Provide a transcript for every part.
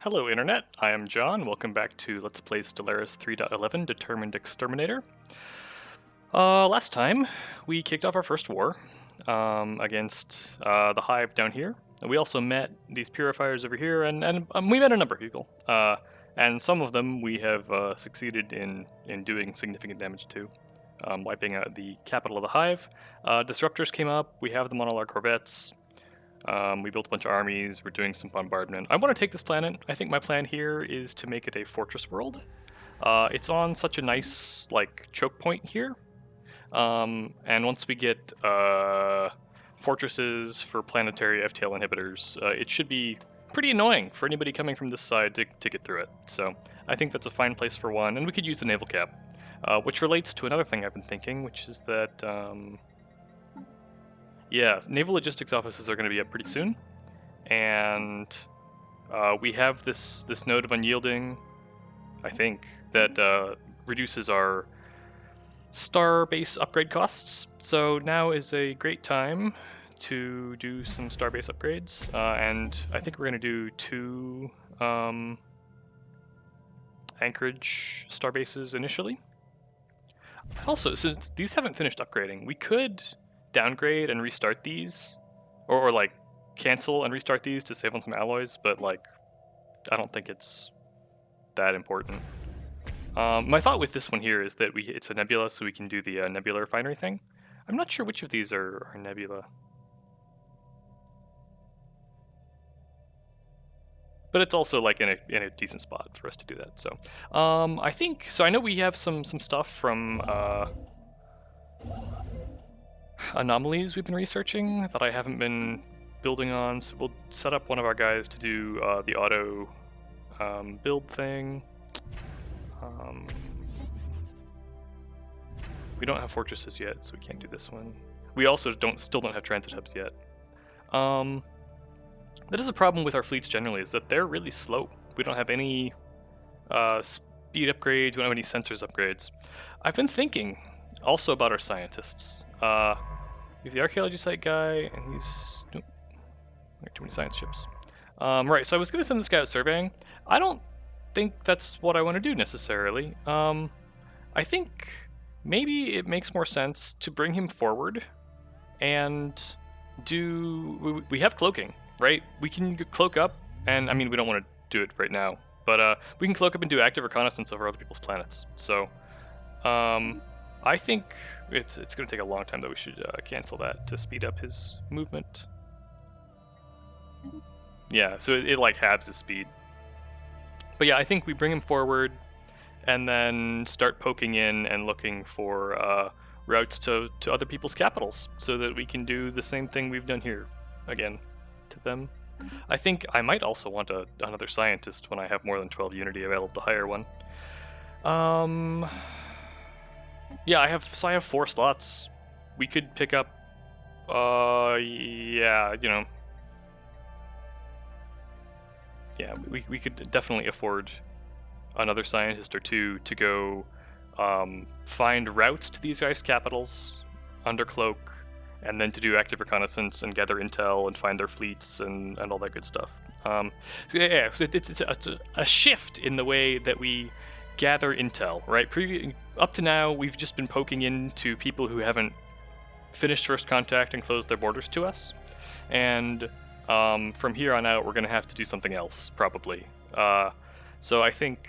Hello Internet, I am John. Welcome back to Let's Play Stellaris 3.11 Determined Exterminator. Last time, we kicked off our first war against the hive down here. We also met these purifiers over here, and we met a number of people. And some of them we have succeeded in doing significant damage to, wiping out the capital of the hive. Disruptors came up, we have them on all our corvettes. We built a bunch of armies, we're doing some bombardment. I want to take this planet. I think my plan here is to make it a fortress world. It's on such a nice, choke point here. And once we get fortresses for planetary FTL inhibitors, it should be pretty annoying for anybody coming from this side to get through it. So I think that's a fine place for one, and we could use the naval cap. Which relates to another thing I've been thinking, which is that... yeah, naval logistics offices are going to be up pretty soon, and we have this node of unyielding, I think, that reduces our starbase upgrade costs. So now is a great time to do some starbase upgrades, and I think we're going to do 2 Anchorage starbases initially. Also, since these haven't finished upgrading, we could downgrade and restart these, or cancel and restart these to save on some alloys, but I don't think it's that important. My thought with this one here is that it's a nebula, so we can do the nebula refinery thing. I'm not sure which of these are nebula, but it's also in a decent spot for us to do that. So I think so. I know we have some stuff from anomalies we've been researching that I haven't been building on, so we'll set up one of our guys to do the auto build thing. We don't have fortresses yet, so we can't do this one. We also still don't have transit hubs yet. That is a problem with our fleets generally, is that they're really slow. We don't have any speed upgrades, we don't have any sensors upgrades. I've been thinking also about our scientists. We have the archaeology site guy, and he's... Nope. Too many science ships. Right, so I was going to send this guy out surveying. I don't think that's what I want to do necessarily. I think maybe it makes more sense to bring him forward and do... We have cloaking, right? We can cloak up, and I mean, we don't want to do it right now, but we can cloak up and do active reconnaissance over other people's planets. So, I think it's going to take a long time, though. We should cancel that to speed up his movement. Yeah, so it halves his speed. But yeah, I think we bring him forward and then start poking in and looking for routes to other people's capitals so that we can do the same thing we've done here again to them. I think I might also want another scientist when I have more than 12 Unity available to hire one. Yeah, I have 4 slots. We could pick up, yeah, yeah, we could definitely afford another scientist or 2 to go find routes to these guys' capitals under cloak, and then to do active reconnaissance and gather intel and find their fleets and all that good stuff. So yeah, it's a shift in the way that we gather intel, right? Up to now, we've just been poking into people who haven't finished first contact and closed their borders to us. And from here on out, we're going to have to do something else, probably. So I think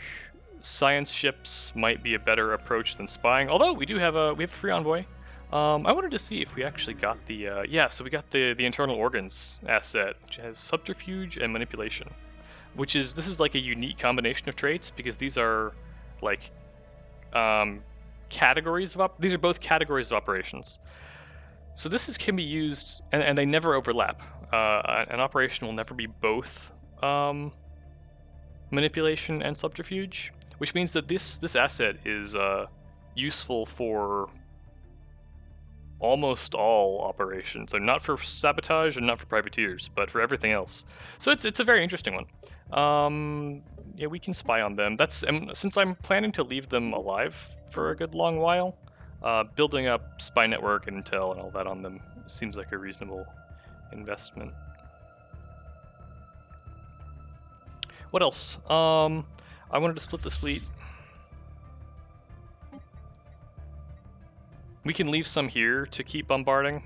science ships might be a better approach than spying. Although we do have a free envoy. I wanted to see if we actually got the so we got the internal organs asset, which has subterfuge and manipulation, this is a unique combination of traits, because these are categories of these are both categories of operations. So can be used, and they never overlap. An operation will never be both manipulation and subterfuge, which means that this asset is useful for almost all operations. So not for sabotage and not for privateers, but for everything else. So it's a very interesting one. Yeah, we can spy on them. Since I'm planning to leave them alive for a good long while, building up spy network and intel and all that on them seems like a reasonable investment. What else? I wanted to split this fleet. We can leave some here to keep bombarding.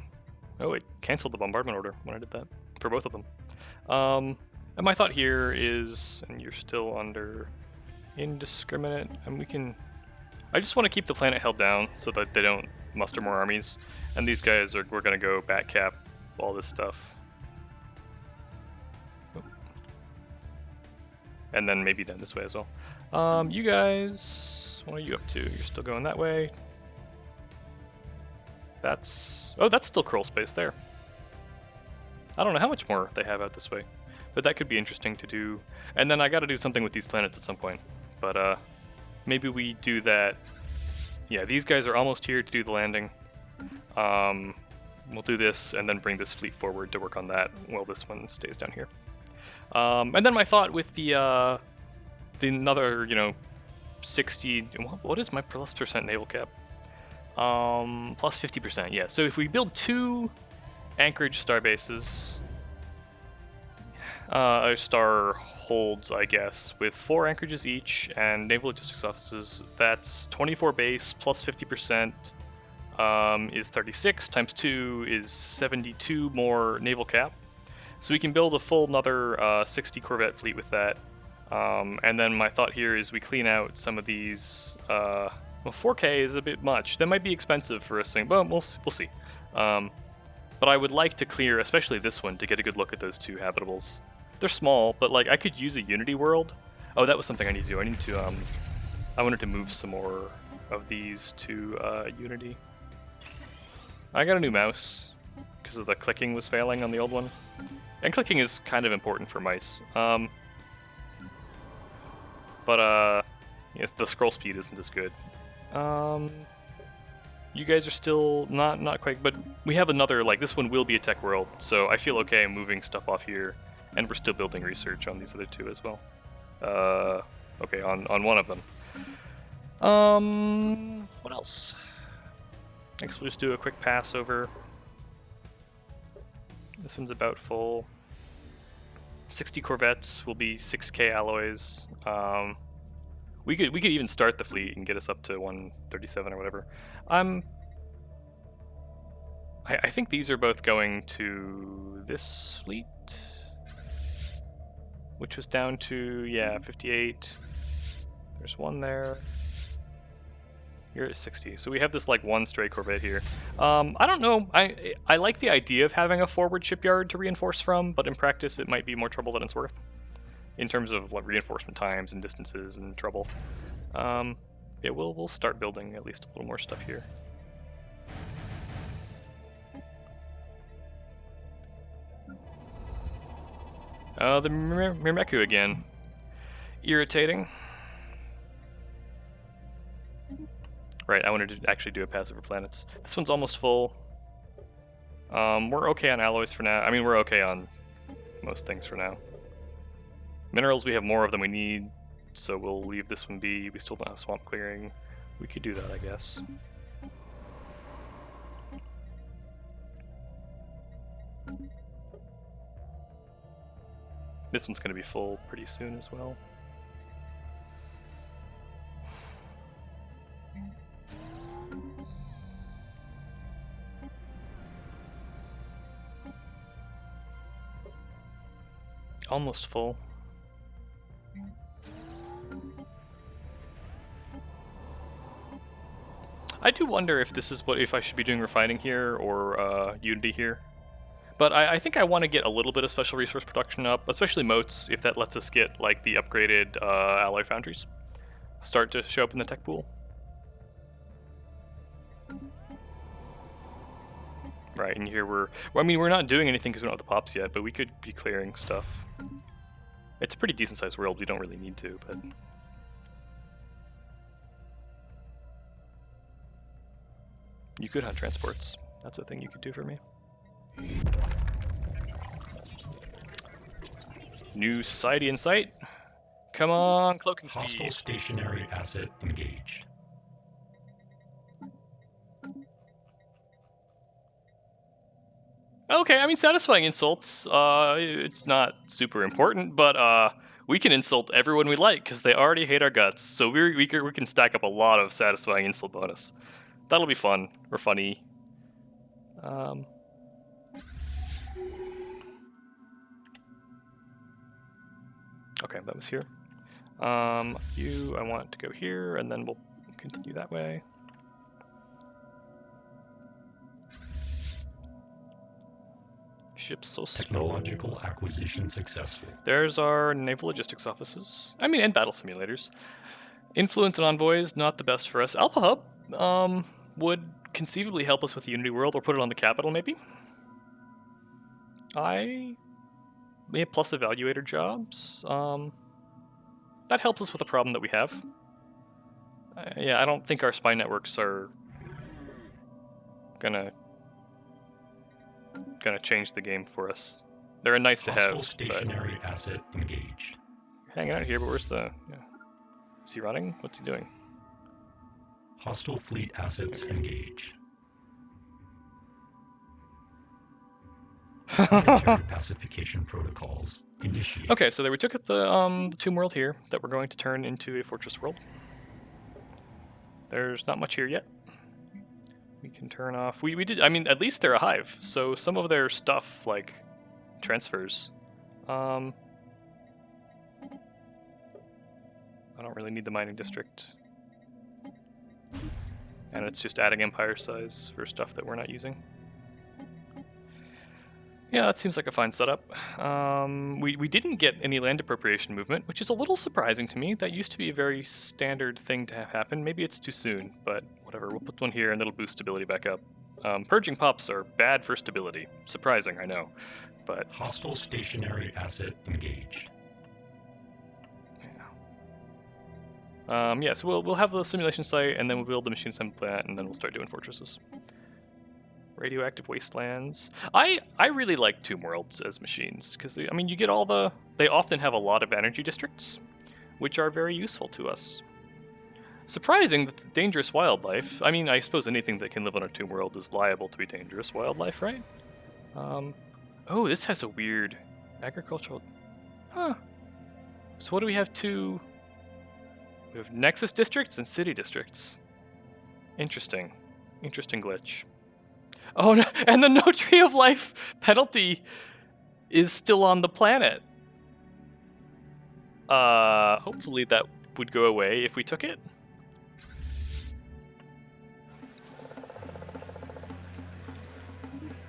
Oh, it canceled the bombardment order when I did that for both of them. And my thought here is, and you're still under indiscriminate, and we can. I just want to keep the planet held down so that they don't muster more armies. And these guys we're gonna go back cap all this stuff. And then maybe then this way as well. You guys, what are you up to? You're still going that way. That's still Croll space there. I don't know how much more they have out this way, but that could be interesting to do. And then I got to do something with these planets at some point. But maybe we do that. Yeah, these guys are almost here to do the landing. We'll do this and then bring this fleet forward to work on that while this one stays down here. And then my thought with the another 60. What is my plus percent naval cap? Plus 50%, yeah. So if we build 2 anchorage star bases, star holds, I guess, with 4 anchorages each and naval logistics offices, that's 24 base plus 50% is 36 times 2 is 72 more naval cap. So we can build a full another 60 corvette fleet with that. And then my thought here is we clean out some of these. Well, 4K is a bit much. That might be expensive for us, but we'll see. But I would like to clear, especially this one, to get a good look at those 2 habitables. They're small, but like I could use a Unity world. Oh, that was something I need to do. I wanted to move some more of these to Unity. I got a new mouse because of the clicking was failing on the old one, and clicking is kind of important for mice. But yes, the scroll speed isn't as good. You guys are still not quite, but we have another, like, this one will be a tech world, so I feel okay moving stuff off here, and we're still building research on these other 2 as well. Okay, on one of them. What else? Next we'll just do a quick pass over. This one's about full. 60 corvettes will be 6K alloys. We could even start the fleet and get us up to 137 or whatever. I think these are both going to this fleet, which was down to 58. There's one there. You're at 60. So we have this like 1 stray corvette here. I don't know. I like the idea of having a forward shipyard to reinforce from, but in practice it might be more trouble than it's worth. In terms of like reinforcement times and distances and trouble. Yeah, we'll start building at least a little more stuff here. The Myrmeku again. Irritating. Right, I wanted to actually do a pass over planets. This one's almost full. We're okay on alloys for now. I mean, we're okay on most things for now. Minerals, we have more of than we need, so we'll leave this one be. We still don't have swamp clearing. We could do that, I guess. This one's going to be full pretty soon as well. Almost full. I do wonder if this is if I should be doing refining here or Unity here. But I think I want to get a little bit of special resource production up, especially moats, if that lets us get like the upgraded alloy foundries start to show up in the tech pool. Right, and here we're not doing anything because we don't have the pops yet, but we could be clearing stuff. It's a pretty decent sized world, we don't really need to, but... You could hunt transports. That's a thing you could do for me. New society in sight. Come on, cloaking speed. Hostile stationary asset engaged. Okay, I mean, satisfying insults. It's not super important, but we can insult everyone we like because they already hate our guts. So we can stack up a lot of satisfying insult bonus. That'll be fun or funny. Okay, that was here. You, I want to go here, and then we'll continue that way. Ships so slow. Technological acquisition successful. There's our naval logistics offices. I mean, and battle simulators. Influence and envoys, not the best for us. Alpha Hub would conceivably help us with the Unity World, or put it on the capital, maybe. We have plus evaluator jobs. That helps us with the problem that we have. Yeah, I don't think our spy networks are gonna change the game for us. They're a nice to have. Hostile stationary asset engaged. Hanging out here, but where's the? Yeah. Is he running? What's he doing? Hostile fleet assets engaged. Planetary pacification protocols initiated. Okay, so there we took at the tomb world here that we're going to turn into a fortress world. There's not much here yet. We can turn off. We did. I mean, at least they're a hive, so some of their stuff like transfers. I don't really need the mining district, and it's just adding empire size for stuff that we're not using. Yeah, that seems like a fine setup. We didn't get any land appropriation movement, which is a little surprising to me. That used to be a very standard thing to have happen. Maybe it's too soon, but whatever. We'll put one here and it'll boost stability back up. Purging pops are bad for stability. Surprising, I know, but... Hostile stationary asset engaged. Yeah, so we'll have the simulation site, and then we'll build the machine assembly plant, and then we'll start doing fortresses. Radioactive wastelands. I really like tomb worlds as machines because I mean you get all the. They often have a lot of energy districts, which are very useful to us. Surprising that the dangerous wildlife. I mean, I suppose anything that can live on a tomb world is liable to be dangerous wildlife, right? Oh, this has a weird agricultural. Huh. So what do we have? We have nexus districts and city districts. Interesting. Interesting glitch. Oh, no, and the no tree of life penalty is still on the planet. Hopefully that would go away if we took it.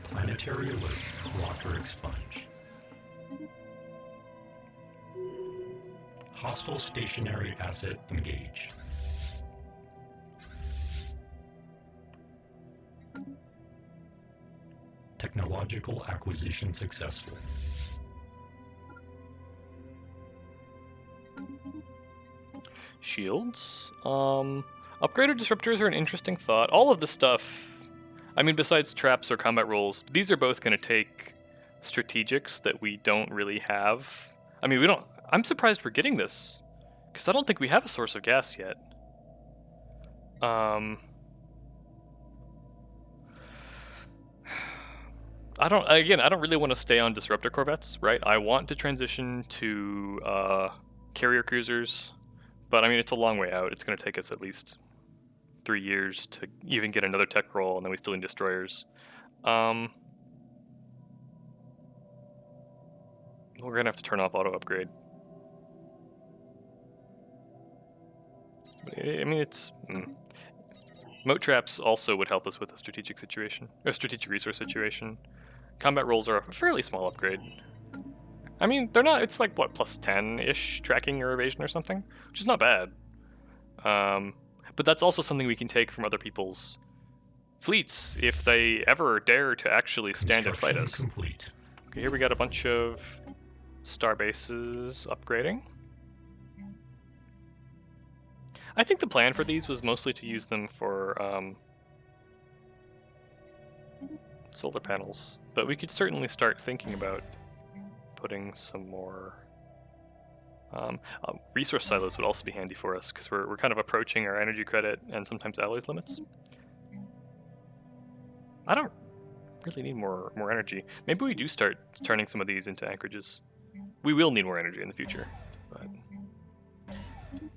Planetary alert. Rocker expunge. Hostile stationary asset engaged. Technological acquisition successful. Shields. Upgraded disruptors are an interesting thought. All of this stuff, I mean, besides traps or combat rolls, these are both going to take strategics that we don't really have. I mean, I'm surprised we're getting this, because I don't think we have a source of gas yet. I don't really want to stay on disruptor corvettes, right? I want to transition to carrier cruisers, but I mean, it's a long way out. It's going to take us at least 3 years to even get another tech roll, and then we still need destroyers. We're going to have to turn off auto upgrade. I mean, it's... Moat traps also would help us with a strategic situation, a strategic resource situation. Combat rolls are a fairly small upgrade. I mean, they're not, it's like, what, plus 10-ish tracking or evasion or something? Which is not bad. But that's also something we can take from other people's fleets if they ever dare to actually stand and fight us. Complete. Okay, here we got a bunch of star bases upgrading. I think the plan for these was mostly to use them for solar panels, but we could certainly start thinking about putting some more resource silos would also be handy for us because we're kind of approaching our energy credit and sometimes alloys limits. I don't really need more energy. Maybe we do start turning some of these into anchorages. We will need more energy in the future. But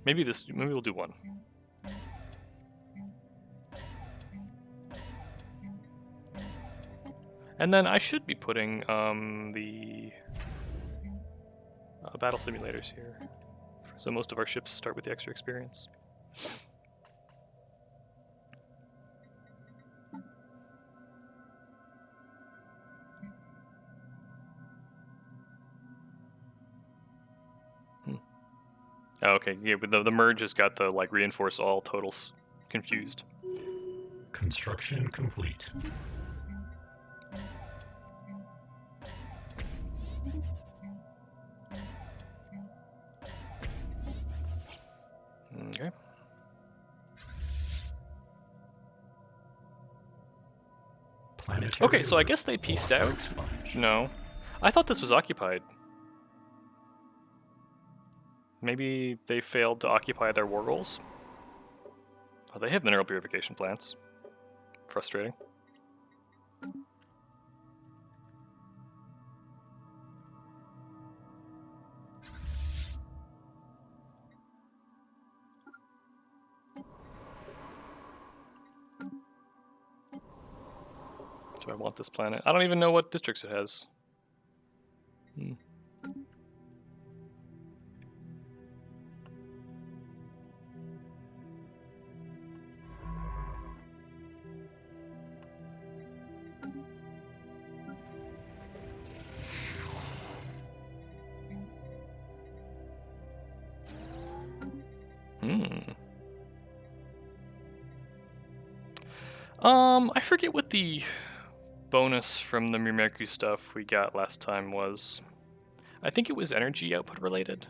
maybe we'll do one. And then I should be putting the battle simulators here, so most of our ships start with the extra experience. Oh, okay, yeah, but the merge has got the like reinforce all totals confused. Construction complete. Okay. Planetary Okay, so I guess they pieced rocker out. expunge. No, I thought this was occupied. Maybe they failed to occupy their war goals. Oh, they have mineral purification plants. Frustrating. Do I want this planet? I don't even know what districts it has. I forget what the bonus from the Myrmeku stuff we got last time was. I think it was energy output related.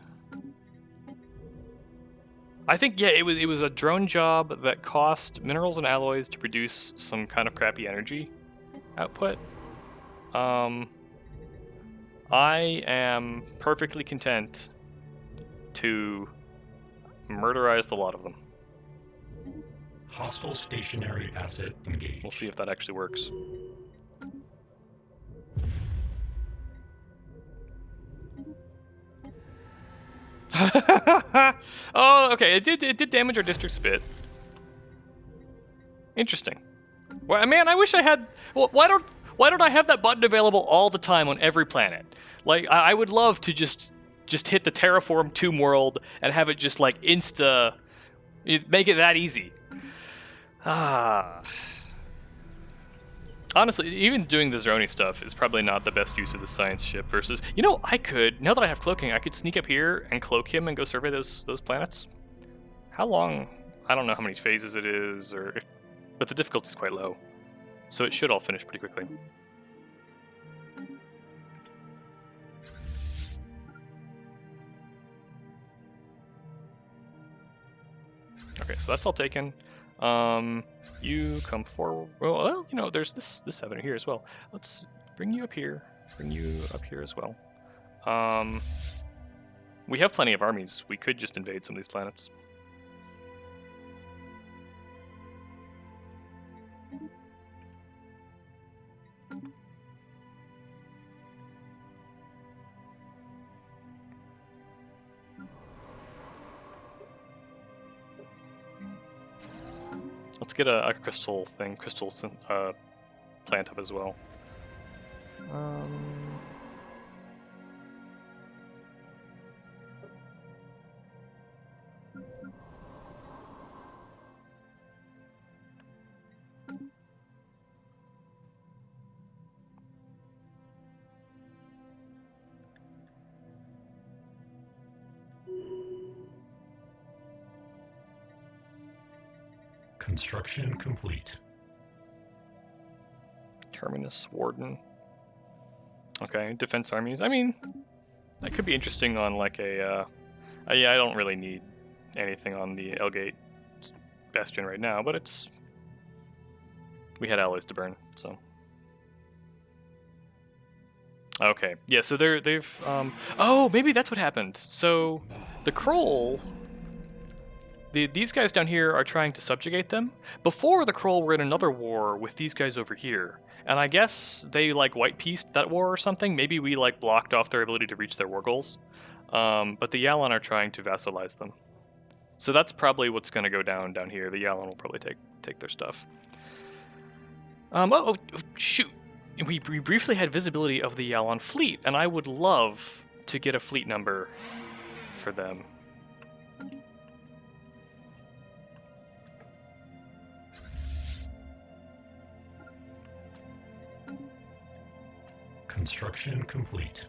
I think, yeah, it was a drone job that cost minerals and alloys to produce some kind of crappy energy output. I am perfectly content to murderize the lot of them. Hostile stationary asset engaged. We'll see if that actually works. Oh, okay. It did damage our districts a bit. Interesting. Well, man, I wish I had. Well, why don't I have that button available all the time on every planet? Like, I would love to just hit the terraform tomb world and have it just like make it that easy. Honestly, even doing the Zeroni stuff is probably not the best use of the science ship versus... You know, now that I have cloaking, I could sneak up here and cloak him and go survey those planets. How long? I don't know how many phases it is, but the difficulty is quite low. So it should all finish pretty quickly. Okay, so that's all taken. You come forward. Well, you know, there's this avenue here as well. Let's bring you up here. Bring you up here as well. We have plenty of armies. We could just invade some of these planets. Let's get a crystal plant up as well. Construction complete. Terminus Warden. Okay, defense armies. I mean, that could be interesting on like a... yeah, I don't really need anything on the Elgate Bastion right now, but it's... We had alloys to burn, so... Okay, yeah, so they've... Oh, maybe that's what happened. So, the Croll... These guys down here are trying to subjugate them. Before the Croll were in another war with these guys over here. And I guess they like white pieced that war or something. Maybe we like blocked off their ability to reach their war goals. But the Yalon are trying to vassalize them. So that's probably what's going to go down here. The Yalon will probably take their stuff. Oh, shoot. We briefly had visibility of the Yalon fleet, and I would love to get a fleet number for them. Construction complete.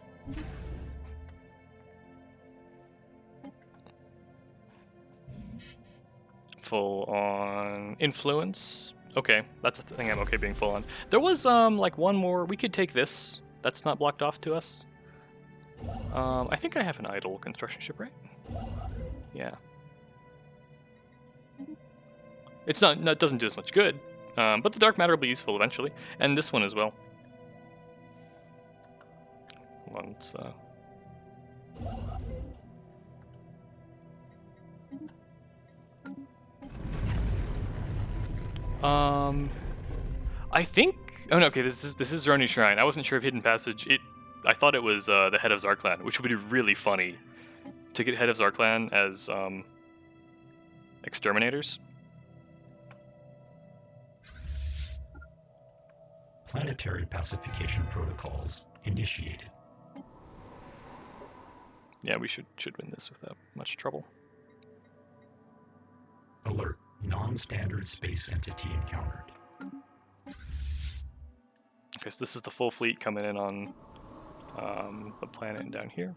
Full on influence. Okay, that's a thing I'm okay being full on. There was like one more. We could take this. That's not blocked off to us. I think I have an idle construction ship, right? Yeah. It's not. It doesn't do as much good. But the dark matter will be useful eventually, and this one as well. Once. I think. Oh no, okay. This is Zerni Shrine. I wasn't sure of Hidden Passage. I thought it was the head of Zarklan, which would be really funny to get head of Zarklan as exterminators. Planetary pacification protocols initiated. Yeah, we should win this without much trouble. Alert. Non-standard space entity encountered. Okay, so this is the full fleet coming in on the planet down here.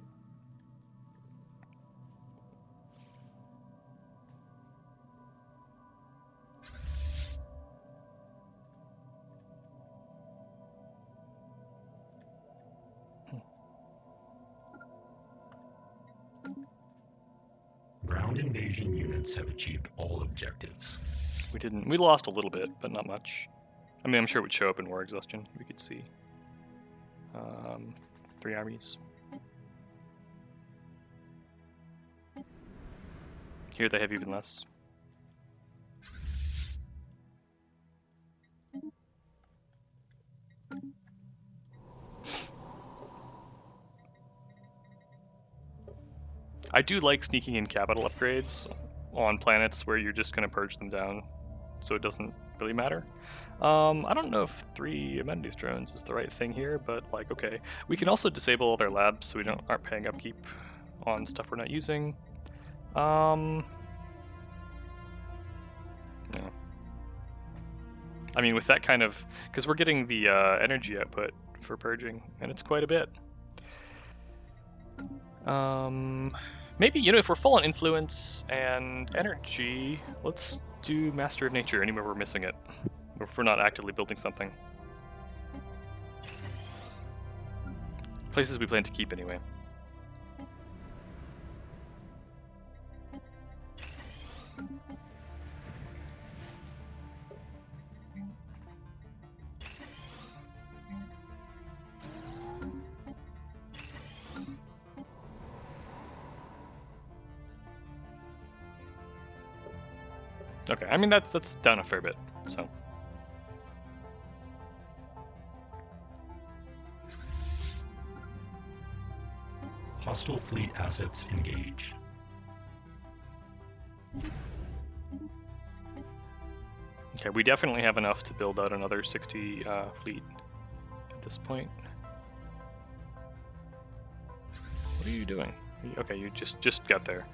Ground invasion units have achieved all objectives. We lost a little bit, but not much. I mean, I'm sure it would show up in war exhaustion. We could see 3 armies. Here they have even less. I do like sneaking in capital upgrades on planets where you're just going to purge them down, so it doesn't really matter. I don't know if 3 amenities drones is the right thing here, but like, okay. We can also disable all their labs so we aren't paying upkeep on stuff we're not using. No. I mean, with that kind of, because we're getting the energy output for purging, and it's quite a bit. Maybe, if we're full on influence and energy, let's do Master of Nature anywhere we're missing it, or if we're not actively building something. Places we plan to keep anyway. Okay, I mean that's down a fair bit, so. Hostile fleet assets engaged. Okay, we definitely have enough to build out another 60 fleet at this point. What are you doing? Okay, you just got there.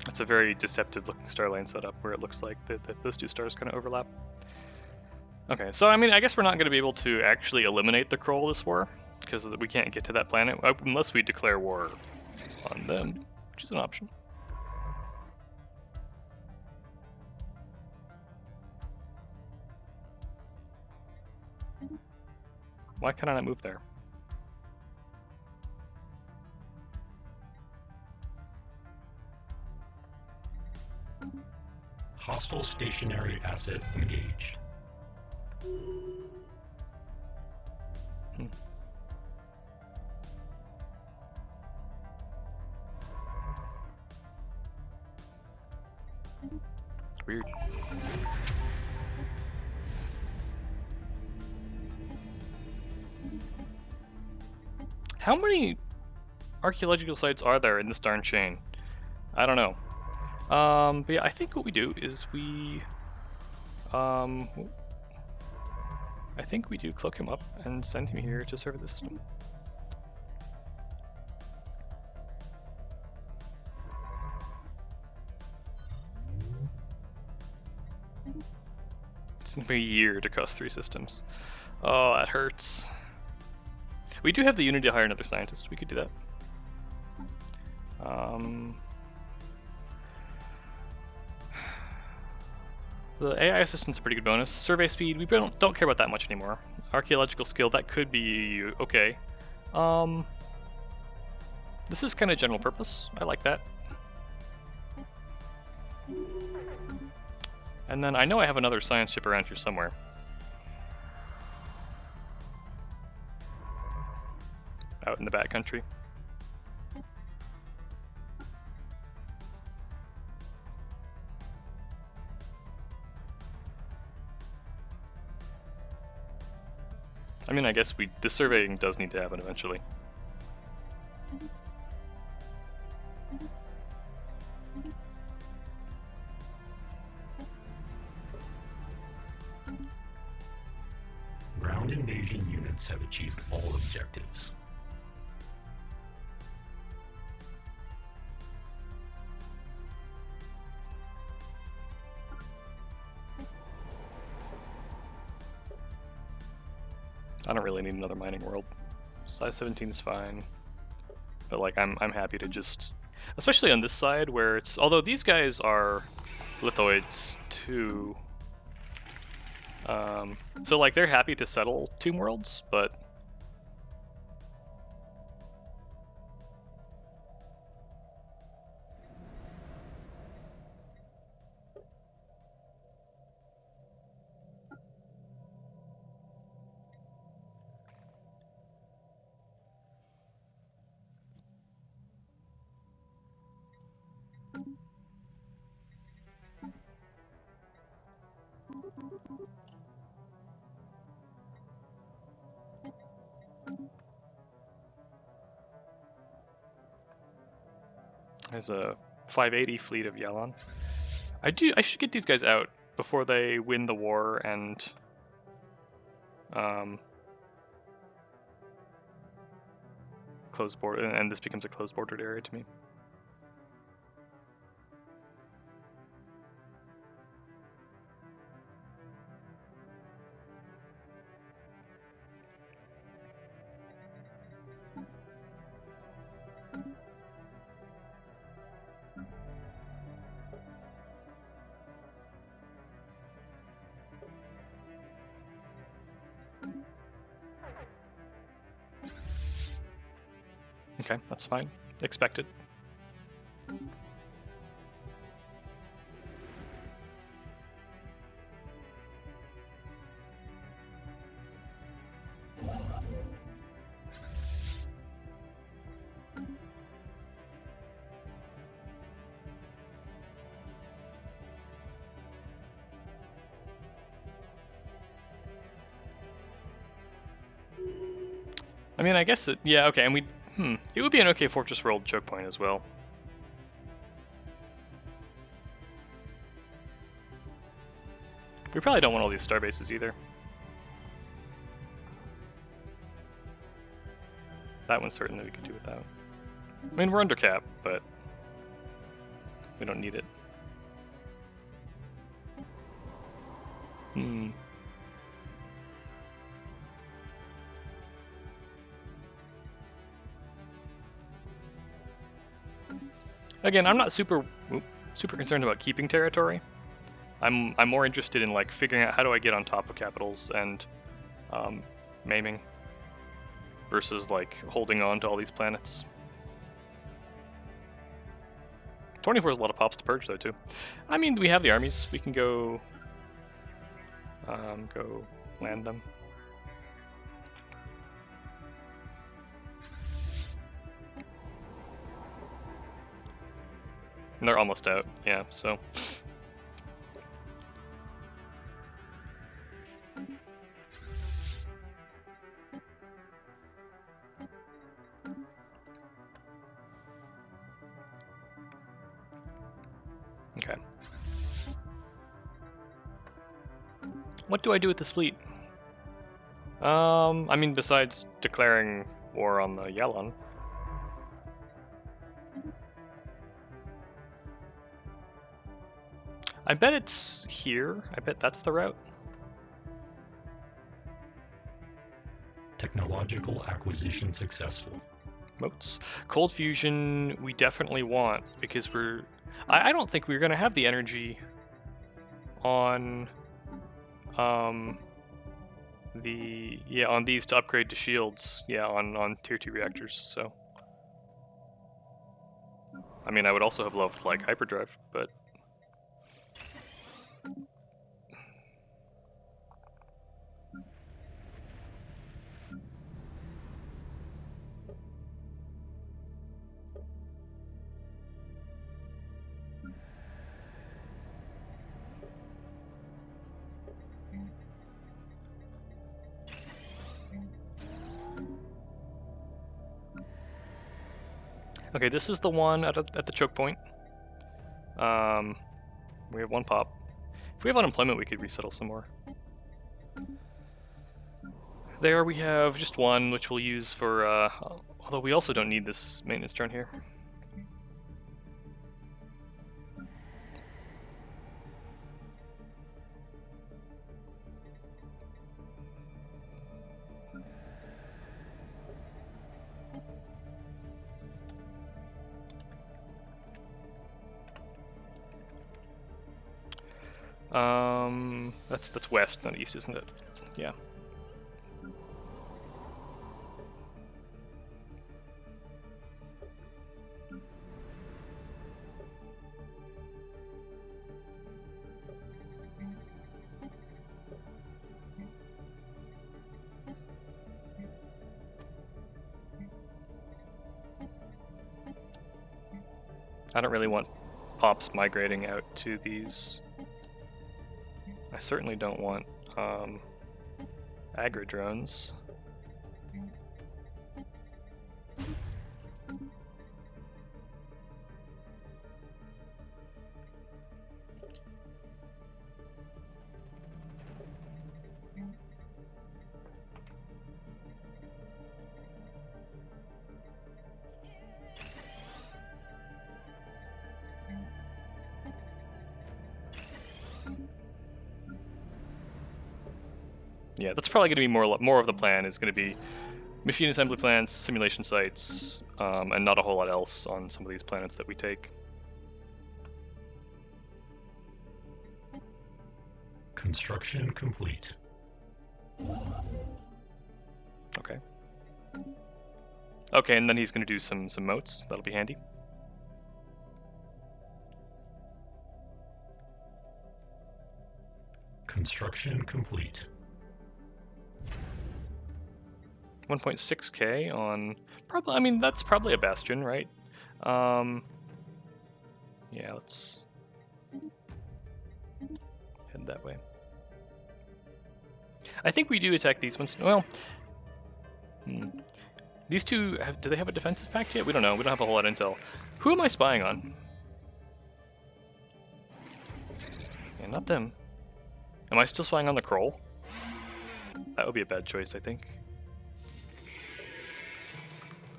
It's a very deceptive looking star line setup where it looks like that those 2 stars kind of overlap. Okay, so I mean, I guess we're not going to be able to actually eliminate the Croll this war, because we can't get to that planet unless we declare war on them, which is an option. Why can I not move there? Hostile stationary asset engaged. Weird. How many archaeological sites are there in this darn chain? I don't know. But yeah, I think what we do is we... I think we do cloak him up and send him here to serve the system. It's gonna be a year to cost 3 systems. Oh, that hurts. We do have the unity to hire another scientist. We could do that. The AI assistant's a pretty good bonus. Survey speed, we don't care about that much anymore. Archaeological skill, that could be okay. This is kind of general purpose. I like that. And then I know I have another science ship around here somewhere. Out in the backcountry. I mean, I guess the surveying does need to happen eventually. Ground invasion units have achieved all objectives. I don't really need another mining world. Size 17 is fine. But like I'm happy to just, especially on this side where it's, although these guys are lithoids too. So like they're happy to settle tomb worlds, but there's a 580 fleet of Yalon. I should get these guys out before they win the war and close border, and this becomes a closed bordered area to me. Okay, that's fine. Expected. I mean, I guess it, yeah, okay, and it would be an okay Fortress World choke point as well. We probably don't want all these star bases either. That one certainly we could do without. I mean, we're under cap, but we don't need it. Again, I'm not super concerned about keeping territory. I'm more interested in like figuring out how do I get on top of capitals and maiming versus like holding on to all these planets. 24 is a lot of pops to purge though too. I mean, we have the armies. We can go land them. And they're almost out, yeah, so. Okay. What do I do with this fleet? I mean, besides declaring war on the Yalon. I bet it's here. I bet that's the route. Technological acquisition successful. Moats. Cold fusion we definitely want because we're... I don't think we're going to have the energy on... on these to upgrade to shields. Yeah, on tier 2 reactors, so... I mean, I would also have loved, like, hyperdrive, but... Okay, this is the one at the choke point. We have one pop. If we have unemployment, we could resettle some more. There we have just one, which we'll use for, although we also don't need this maintenance drone here. That's west, not east, isn't it? Yeah. I don't really want pops migrating out to these. I certainly don't want aggro drones. Yeah, that's probably going to be more of the plan. Is going to be machine assembly plants, simulation sites, and not a whole lot else on some of these planets that we take. Construction complete. Okay. Okay, and then he's going to do some moats. That'll be handy. Construction complete. 1.6k on probably. I mean, that's probably a bastion, right? Yeah, let's head that way. I think we do attack these ones. Well, these two do they have a defensive pact yet? We don't know. We don't have a whole lot of intel. Who am I spying on? Yeah, not them. Am I still spying on the Croll? That would be a bad choice, I think.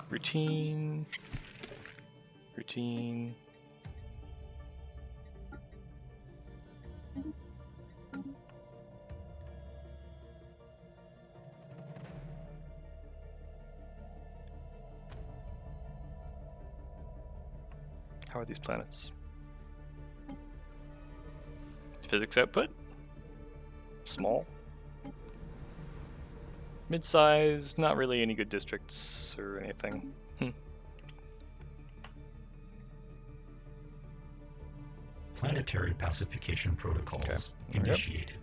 Routine. Routine. How are these planets? Physics output? Small. Mid-size, not really any good districts or anything. Planetary pacification protocols initiated.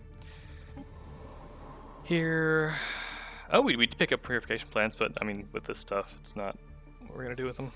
Here... Oh, we'd pick up purification plants, but I mean, with this stuff, it's not what we're going to do with them.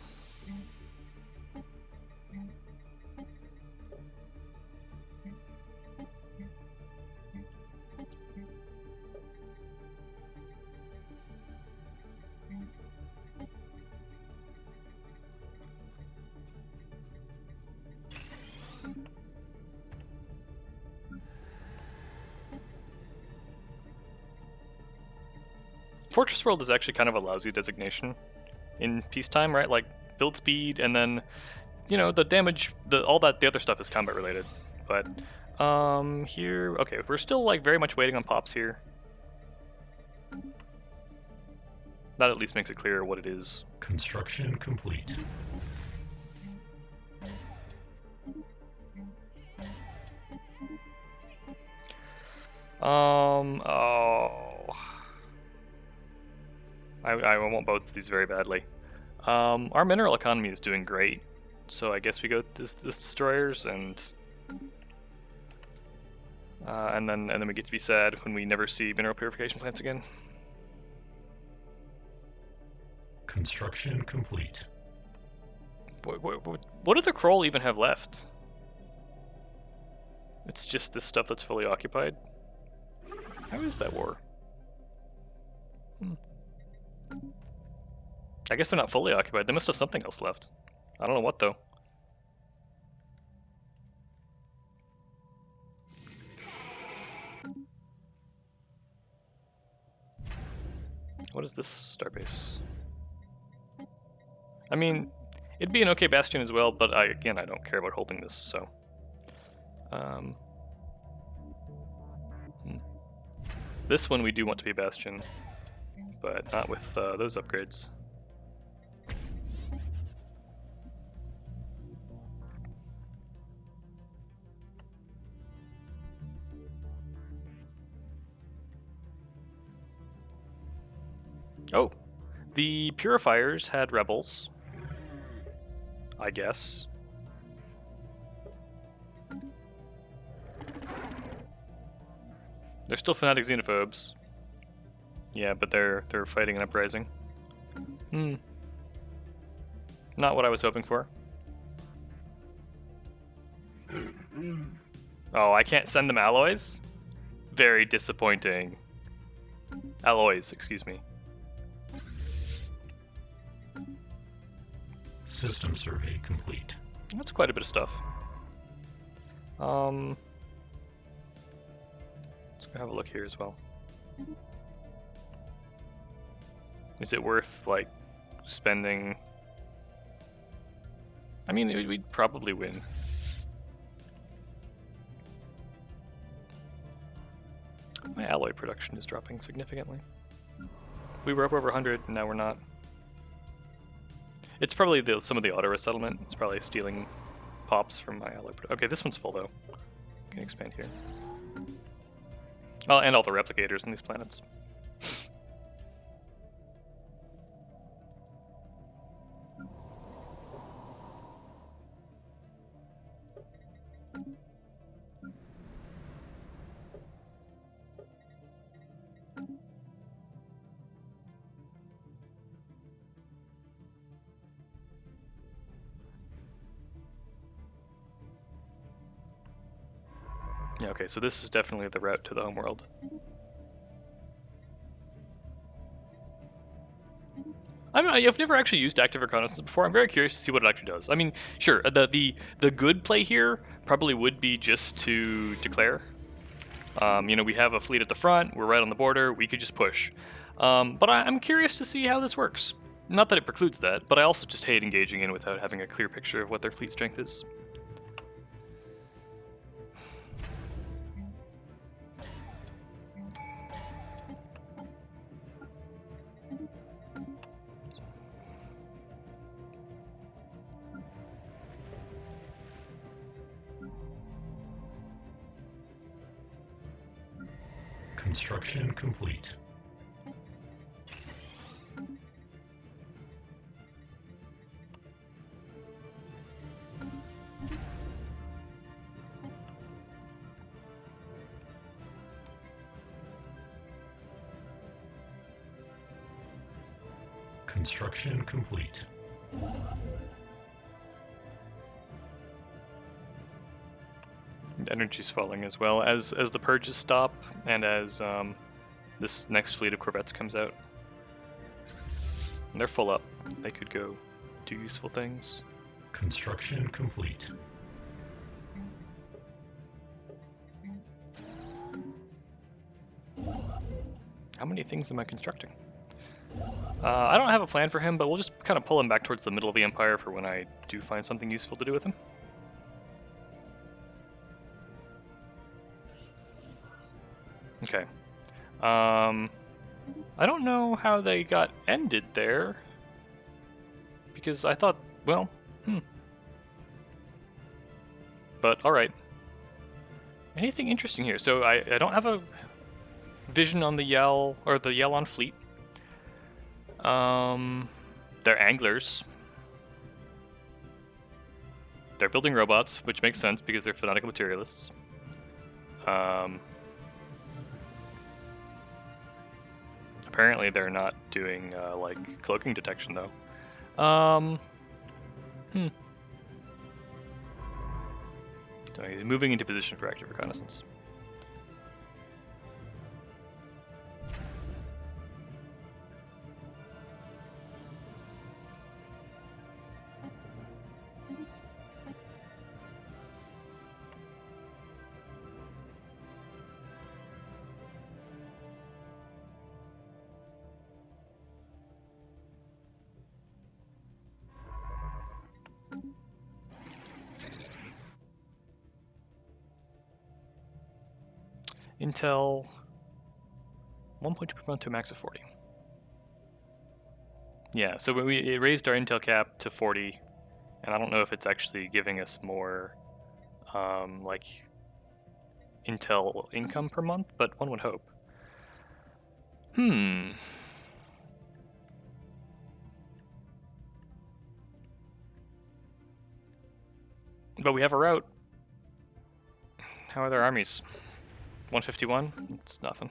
Fortress World is actually kind of a lousy designation in peacetime, right? Like, build speed, and then, you know, the damage, the other stuff is combat related. But, here, okay, we're still, like, very much waiting on pops here. That at least makes it clear what it is. Construction complete. Oh. I want both of these very badly. Our mineral economy is doing great, so I guess we go to the destroyers and then we get to be sad when we never see mineral purification plants again. Construction complete. What do the Croll even have left? It's just this stuff that's fully occupied. How is that war? I guess they're not fully occupied. They must have something else left. I don't know what, though. What is this starbase? I mean, it'd be an okay bastion as well, but again, I don't care about holding this, so... This one we do want to be a bastion, but not with those upgrades. Oh, the Purifiers had rebels, I guess. They're still fanatic xenophobes. Yeah, but they're fighting an uprising. Not what I was hoping for. Oh, I can't send them alloys? Very disappointing. Alloys, excuse me. System survey complete. That's quite a bit of stuff. Let's go have a look here as well. Is it worth, like, spending... I mean, we'd probably win. My alloy production is dropping significantly. We were up over 100, and now we're not. It's probably some of the auto resettlement. It's probably stealing pops from my alloy. Okay, this one's full though. Can expand here. Oh, and all the replicators in these planets. Yeah, okay, so this is definitely the route to the homeworld. I've never actually used active reconnaissance before. I'm very curious to see what it actually does. I mean, sure, the good play here probably would be just to declare. You know, we have a fleet at the front, we're right on the border, we could just push. But I'm curious to see how this works. Not that it precludes that, but I also just hate engaging in without having a clear picture of what their fleet strength is. Construction complete. Construction complete. Energy's falling as well as the purges stop and as this next fleet of corvettes comes out. And they're full up. They could go do useful things. Construction complete. How many things am I constructing? I don't have a plan for him, but we'll just kind of pull him back towards the middle of the Empire for when I do find something useful to do with him. Okay. I don't know how they got ended there. Because I thought, well, But, alright. Anything interesting here? So I don't have a vision on the Yalon fleet. They're anglers. They're building robots, which makes sense because they're fanatical materialists. Apparently they're not doing, like, cloaking detection, though. So he's moving into position for active reconnaissance. Intel 1.2 per month to a max of 40. Yeah, so it raised our Intel cap to 40, and I don't know if it's actually giving us more, like, Intel income per month, but one would hope. But we have a route. How are their armies? 151? It's nothing.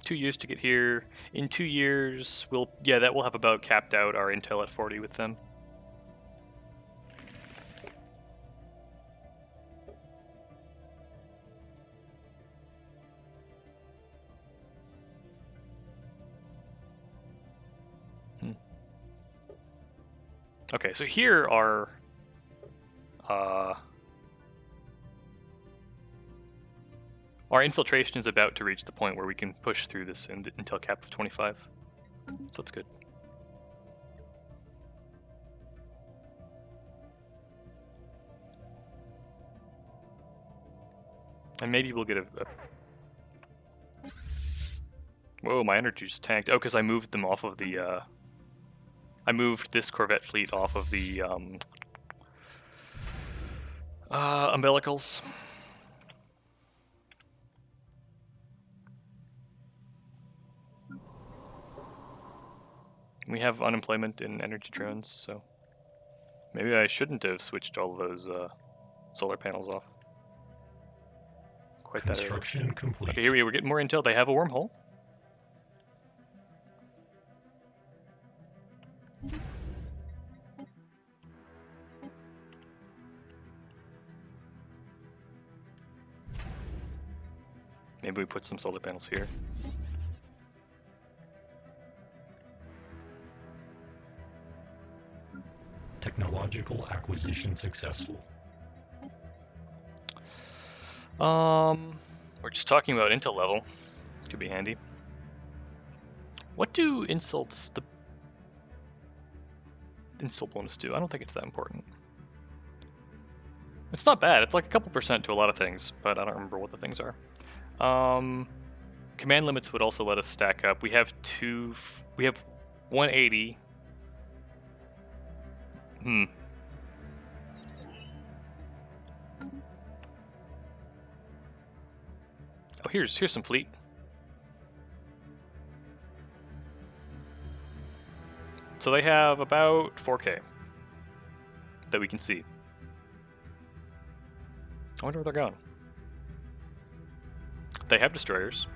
Two years to get here. In 2 years, that will have about capped out our intel at 40 with them. Okay, so here are our infiltration is about to reach the point where we can push through this until cap of 25. So that's good. And maybe we'll get a... Whoa, my energy just tanked. Oh, because I moved them off of the... I moved this corvette fleet off of the umbilicals. We have unemployment in energy drones, so maybe I shouldn't have switched all of those solar panels off. Quite that early. Construction complete. Okay, here we go. We're getting more intel. They have a wormhole. Maybe we put some solar panels here. Technological acquisition successful. We're just talking about intel level. Could be handy. What do insults, the insult bonus do? I don't think it's that important. It's not bad. It's like a couple percent to a lot of things, but I don't remember what the things are. Command limits would also let us stack up. We have 180. Oh, here's some fleet. So they have about 4K that we can see. I wonder where they're going. They have destroyers.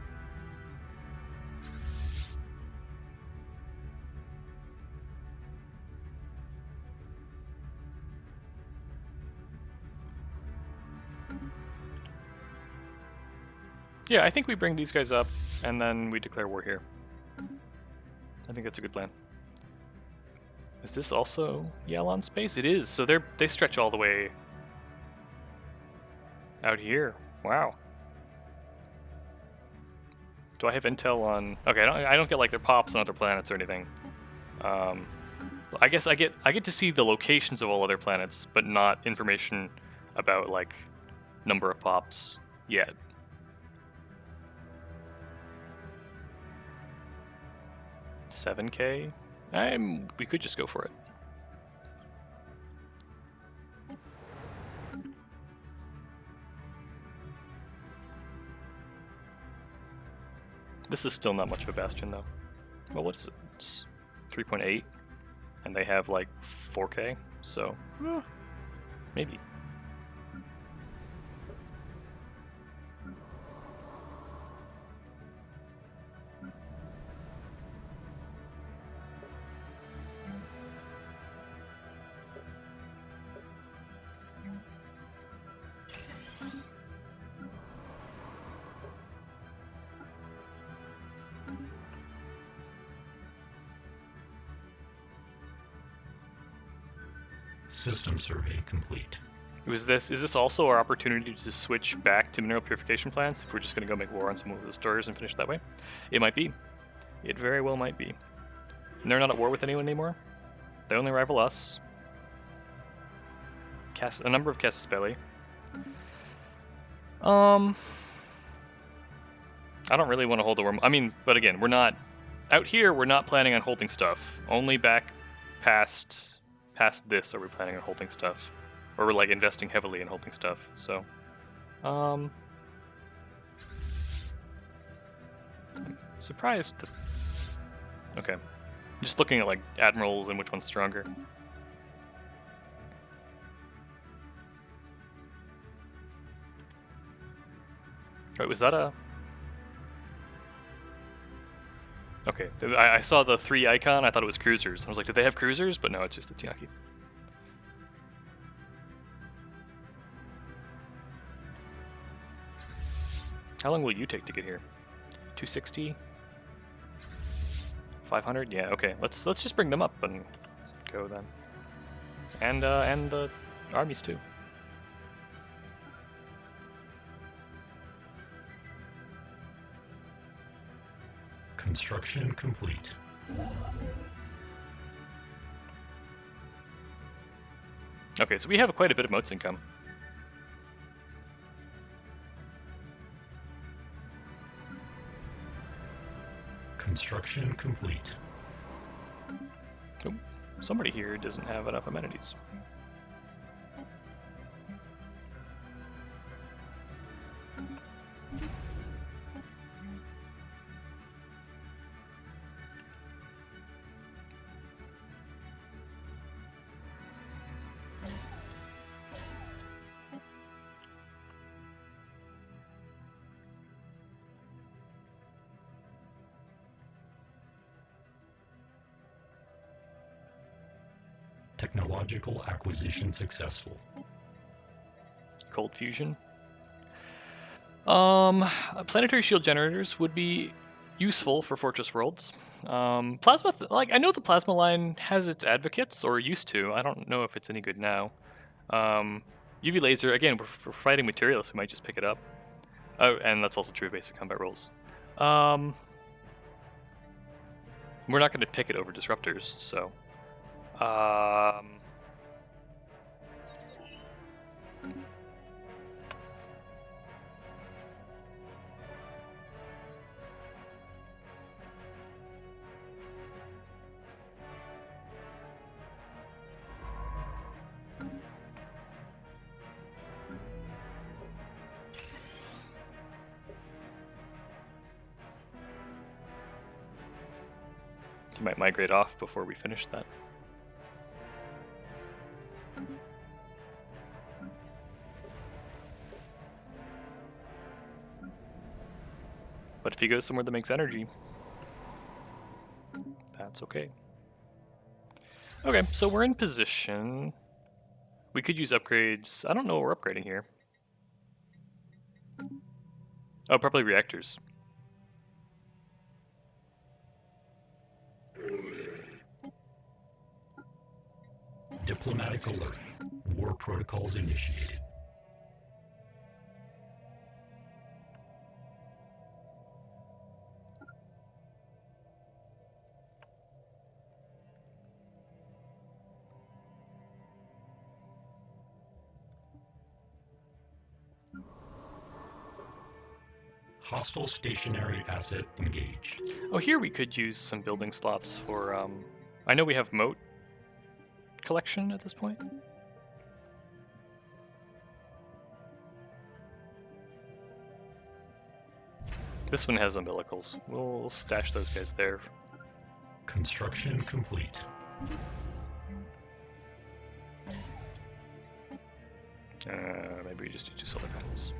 Yeah, I think we bring these guys up, and then we declare war here. I think that's a good plan. Is this also Yalon space? It is, so they stretch all the way out here. Wow. Do I have intel on? Okay, I don't get like their pops on other planets or anything. I guess I get to see the locations of all other planets, but not information about like number of pops yet. $7K? We could just go for it. This is still not much of a bastion, though. Well, what is it? It's 3.8, and they have like 4K, so maybe. System survey complete. Is this also our opportunity to switch back to mineral purification plants if we're just going to go make war on some of the destroyers and finish that way? It might be. It very well might be. And they're not at war with anyone anymore. They only rival us. Cast a number of casts belly. I don't really want to hold the war. I mean, but again, we're not out here. We're not planning on holding stuff. Only back past this are we planning on holding stuff, or we're like investing heavily in holding stuff. So, I'm surprised that. Okay, just looking at like admirals and which one's stronger. Wait, was that a? Okay, I saw the 3 icon. I thought it was cruisers. I was like, did they have cruisers? But no, it's just the tiyanki. How long will you take to get here? 260? 500? Yeah, okay. Let's just bring them up and go then. And the armies too. Construction complete. Okay, so we have quite a bit of motes income. Construction complete. Oh, somebody here doesn't have enough amenities. Technological acquisition successful. Cold fusion. Planetary shield generators would be useful for Fortress Worlds. Plasma, I know the Plasma line has its advocates, or used to. I don't know if it's any good now. UV laser, again, for fighting Materialists, we might just pick it up. Oh, and that's also true of basic combat rules. We're not going to pick it over disruptors, so. You might migrate off before we finish that. But if he goes somewhere that makes energy, that's okay. Okay, so we're in position. We could use upgrades. I don't know what we're upgrading here. Oh, probably reactors. Diplomatic alert. War protocols initiated. Hostile stationary asset engaged. Oh, here we could use some building slots for, I know we have moat collection at this point. This one has umbilicals. We'll stash those guys there. Construction complete. Maybe we just do 2 solar panels.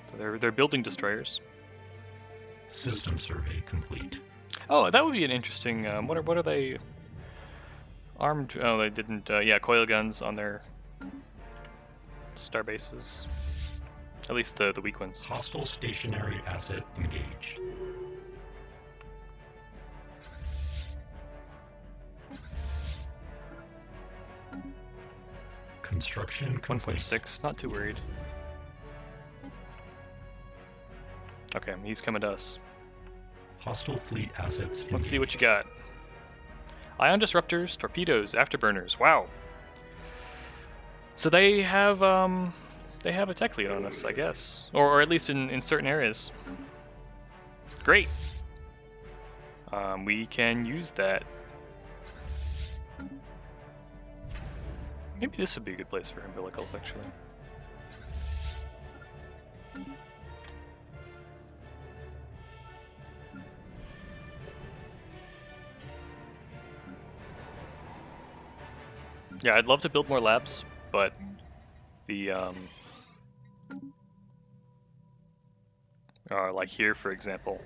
So they're building destroyers. System survey complete. Oh, that would be an interesting. What are they? Armed? Oh, they didn't. Yeah, coil guns on their star bases. At least the weak ones. Hostile stationary asset engaged. Construction complete. 1.6. Not too worried. Okay, he's coming to us. Hostile fleet assets. Let's see what you got. Ion disruptors, torpedoes, afterburners. Wow. So they have a tech lead on us, I guess, or at least in certain areas. Great. We can use that. Maybe this would be a good place for umbilicals, actually. Yeah, I'd love to build more labs, but the like here, for example,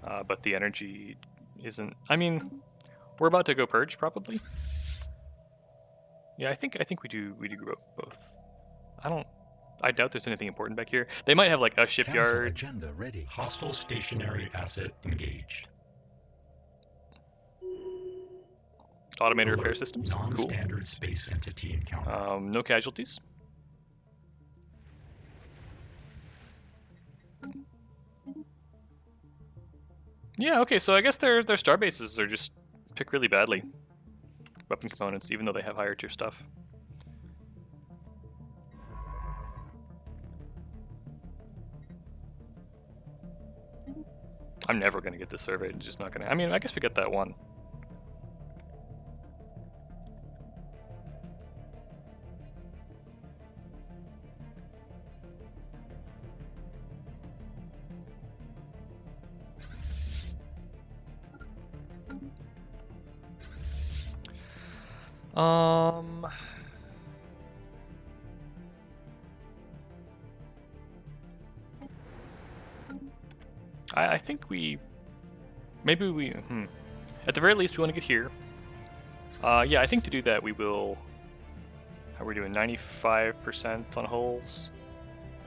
but the energy isn't. I mean, we're about to go purge, probably. Yeah, I think we do both. I doubt there's anything important back here. They might have like a Council shipyard. agenda ready. Hostile stationary asset engaged. Automated repair systems. Cool. Non-standard space entity encounter. No casualties. Yeah, okay, so I guess their star bases are just pick really badly. Weapon components, even though they have higher tier stuff. I'm never gonna get this survey, it's just not gonna. I mean, I guess we get that one. I think maybe we, at the very least we want to get here. Yeah, I think to do that we will, how are we doing, 95% on holes?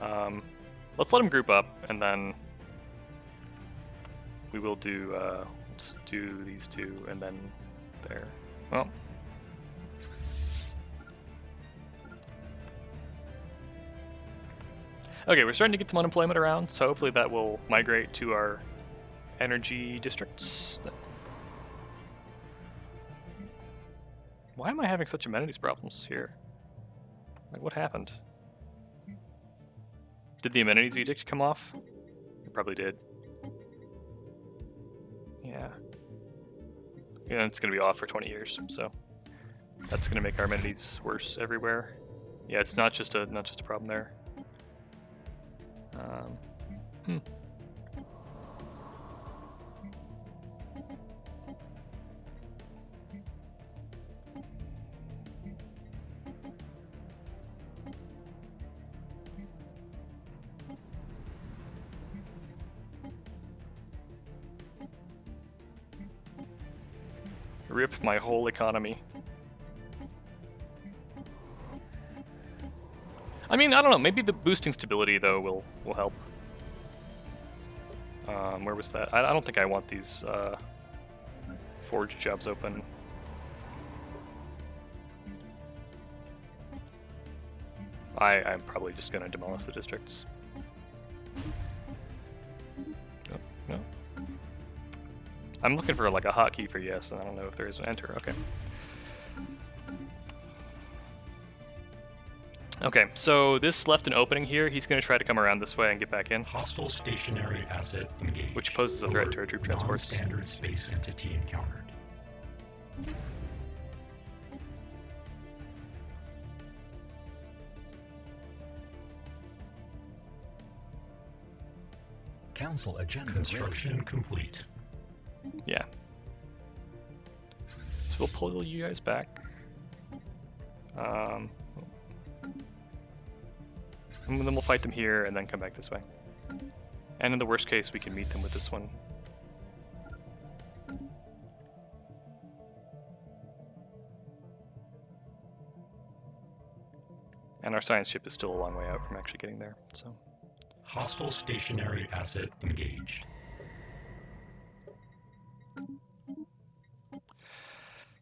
Let's let them group up and then we will do, let's do these two and then there. Well. Okay, we're starting to get some unemployment around, so hopefully that will migrate to our energy districts. Why am I having such amenities problems here? Like, what happened? Did the amenities edict come off? It probably did. Yeah. Yeah, it's gonna be off for 20 years, so that's gonna make our amenities worse everywhere. Yeah, it's not just a problem there. Rip my whole economy. I mean, I don't know. Maybe the boosting stability though will help. Where was that? I don't think I want these forge jobs open. I'm probably just going to demolish the districts. Oh, no. I'm looking for like a hotkey for yes, and I don't know if there is an enter. Okay. Okay, so this left an opening here. He's going to try to come around this way and get back in. Hostile stationary asset engaged. Which poses a threat to our troop transports. Non-standard space entity encountered. Council agenda Construction complete. Yeah. So we'll pull you guys back. And then we'll fight them here and then come back this way. And in the worst case, we can meet them with this one. And our science ship is still a long way out from actually getting there, so. Hostile stationary asset engaged.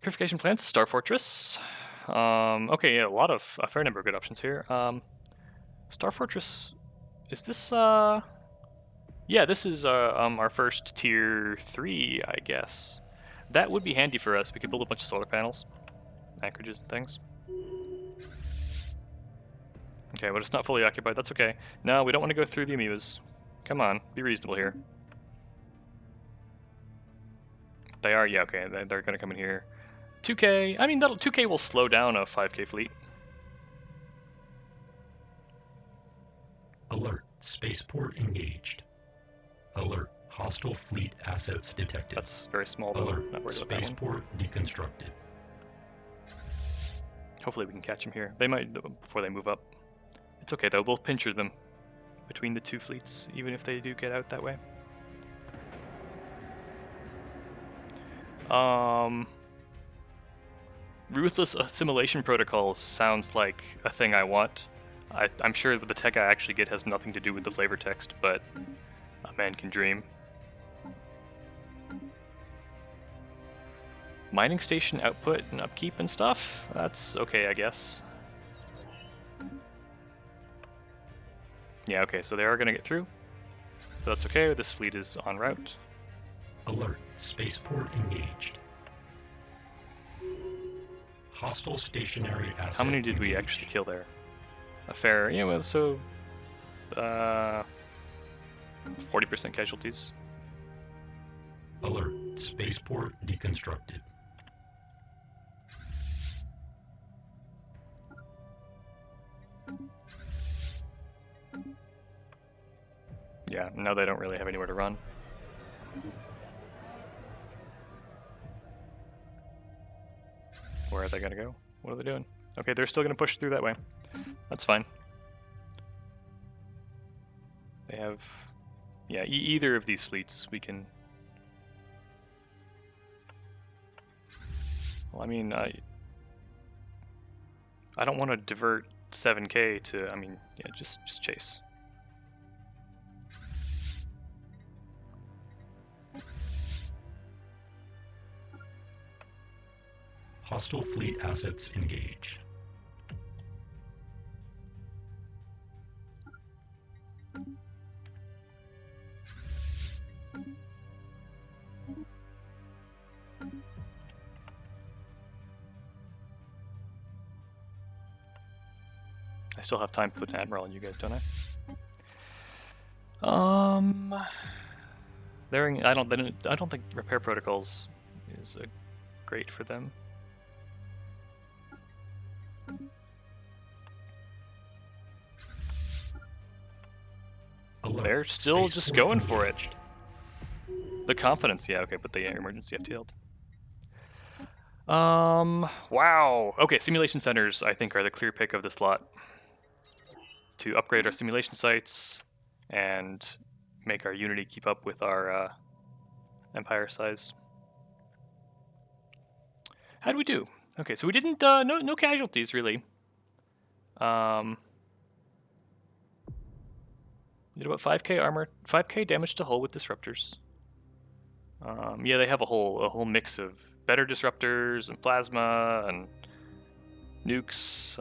Purification plants, Star Fortress. Okay, yeah, a fair number of good options here. Star Fortress, is this, yeah, this is our first tier 3, I guess. That would be handy for us. We could build a bunch of solar panels, anchorages and things. Okay, but it's not fully occupied. That's okay. No, we don't want to go through the amoebas. Come on, be reasonable here. They are, yeah, okay, they're going to come in here. 2K, I mean, 2K will slow down a 5K fleet. Alert, spaceport engaged. Alert, hostile fleet assets detected. That's very small, though. Alert, Not worried about that one. spaceport deconstructed. Hopefully we can catch them here. They might, before they move up. It's okay, though. We'll pincher them between the two fleets, even if they do get out that way. Ruthless assimilation protocols sounds like a thing I want. I'm sure that the tech I actually get has nothing to do with the flavor text, but a man can dream. Mining station output and upkeep and stuff? That's okay, I guess. Yeah, okay, so they are going to get through. So that's okay, this fleet is en route. Alert, spaceport engaged. Hostile stationary asset How many did we engaged. actually kill there? A fair, yeah, well, so 40% casualties. Alert, spaceport deconstructed. Yeah, now they don't really have anywhere to run. Where are they gonna go? What are they doing? Okay, they're still gonna push through that way. That's fine. They have, yeah, either of these fleets we can. Well, I mean, I don't want to divert 7K to. I mean, yeah, just chase. Hostile fleet assets engaged. I still have time to put an admiral on you guys, don't I? I don't think repair protocols is great for them. Alert, They're still just spaceport going for it. engaged. The confidence, yeah, okay, but the emergency FTL'd. Wow. Okay, simulation centers, I think, are the clear pick of this lot. To upgrade our simulation sites and make our Unity keep up with our empire size. How'd we do? Okay, so we didn't, no casualties, really. Did about 5K armor, 5K damage to hull with disruptors. Yeah, they have a whole mix of better disruptors and plasma and nukes.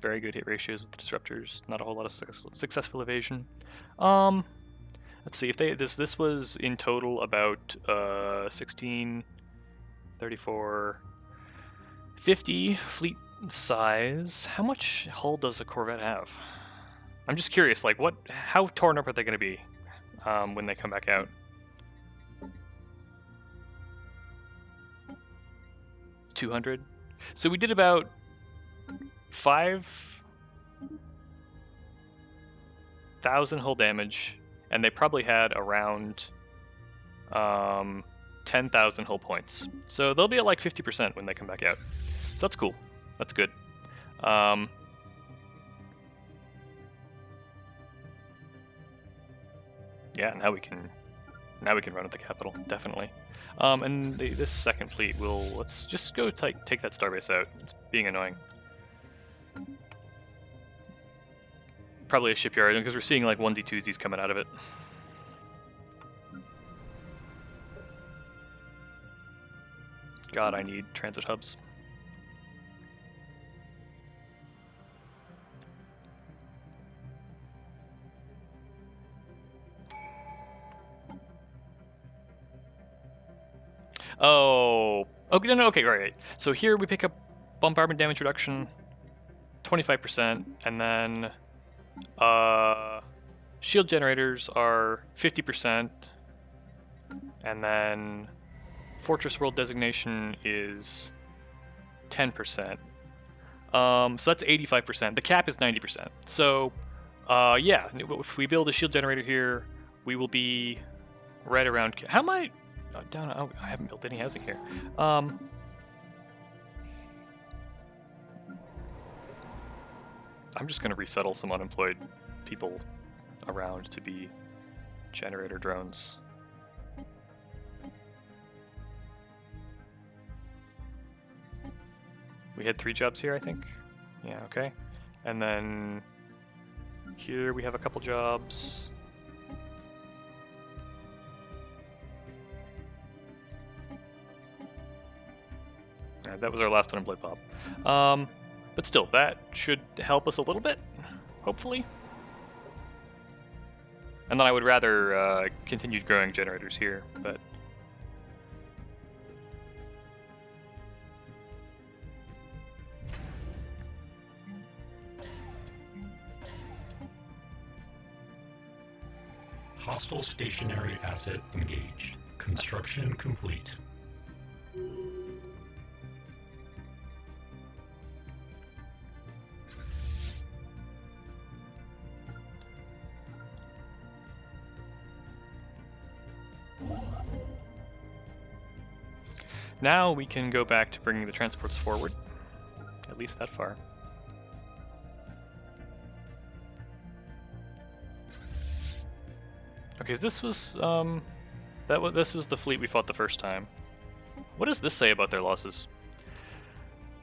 very good hit ratios with the disruptors. Not a whole lot of successful evasion. Let's see if this was in total about 16, 34, 50 fleet size. How much hull does a corvette have? I'm just curious, like how torn up are they going to be when they come back out? $200. So we did about 5,000 hull damage, and they probably had around 10,000 hull points. So they'll be at like 50% when they come back out. So that's cool. That's good. Yeah, now we can run at the capital, definitely. And this second fleet let's just go take that starbase out. It's being annoying. Probably a shipyard, because we're seeing like onesie-twosies coming out of it. God, I need transit hubs. Oh, okay, no, okay, right. So here we pick up bombardment damage reduction, 25%, and then shield generators are 50%, and then fortress world designation is 10%. So that's 85%. The cap is 90%. So, yeah, if we build a shield generator here, we will be right around. How am I? I haven't built any housing here. I'm just going to resettle some unemployed people around to be generator drones. We had 3 jobs here, I think. Yeah, okay. And then here we have a couple jobs. That was our last unemployed pop. But still, that should help us a little bit, hopefully. And then I would rather continue growing generators here, but... Hostile stationary asset engaged. Construction complete. Now we can go back to bringing the transports forward, at least that far. Okay, this was this was the fleet we fought the first time. What does this say about their losses?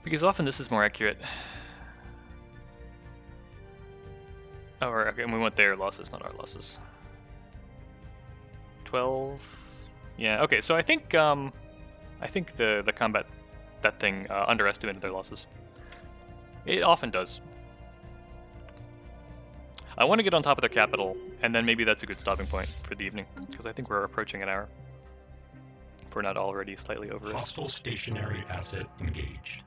Because often this is more accurate. Oh, okay, and we want their losses, not our losses. 12. Yeah. Okay, so I think the combat that thing underestimated their losses. It often does. I want to get on top of their capital, and then maybe that's a good stopping point for the evening, because I think we're approaching an hour. If we're not already slightly over it. Hostile stationary asset engaged.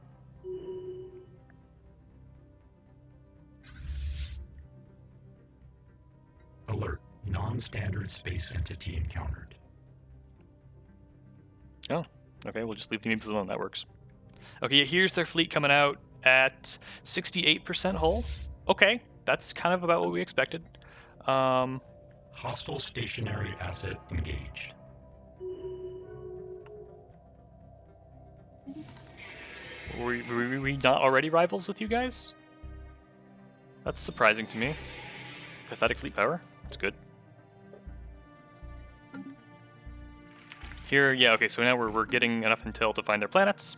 Alert. Non-standard space entity encountered. Oh, okay, we'll just leave the memes alone, that works. Okay, here's their fleet coming out at 68% hull. Okay, that's kind of about what we expected. Hostile stationary asset engaged. Were we not already rivals with you guys? That's surprising to me. Pathetic fleet power. That's good. Here, yeah, okay, so now we're getting enough intel to find their planets.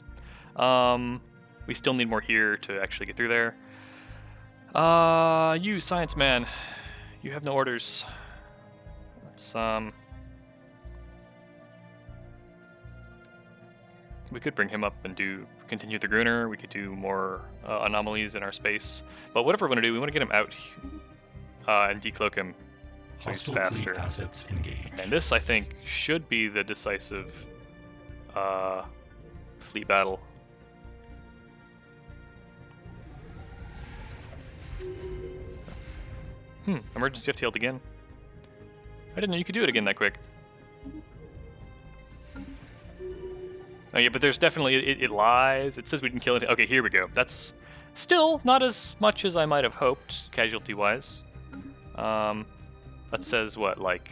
We still need more here to actually get through there. You, science man, you have no orders. Let's, We could bring him up and continue the Gruner. We could do more anomalies in our space. But whatever we want to do, we want to get him out and decloak him so he's Hostile faster. fleet assets engaged. And this, I think, should be the decisive fleet battle. Emergency FTL'd again. I didn't know you could do it again that quick. Oh yeah, but there's definitely, it lies. It says we didn't kill it. Okay, here we go. That's still not as much as I might have hoped, casualty-wise. That says what, like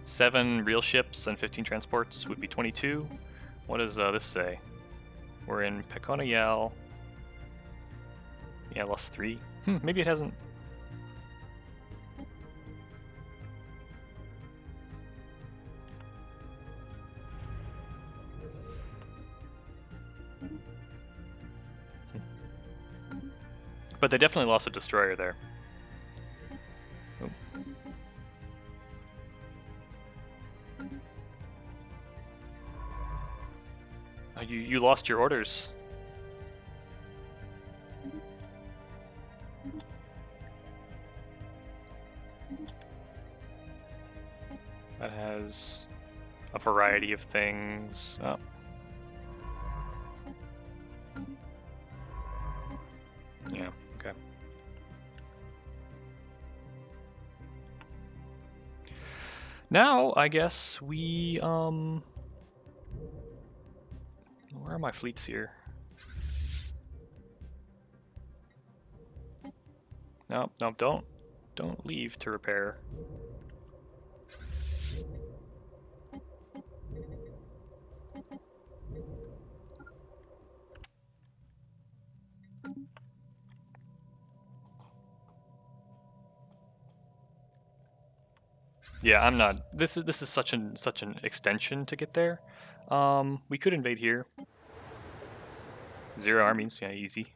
7 real ships and 15 transports would be 22. What does this say? We're in Pekona Yal. Yeah, lost 3. Maybe it hasn't. But they definitely lost a destroyer there. Oh. You lost your orders. That has a variety of things. Oh. Yeah, okay. Now, I guess we, where are my fleets here? No, don't leave to repair. Yeah, I'm not. This is such an extension to get there. We could invade here. 0 armies, yeah, easy.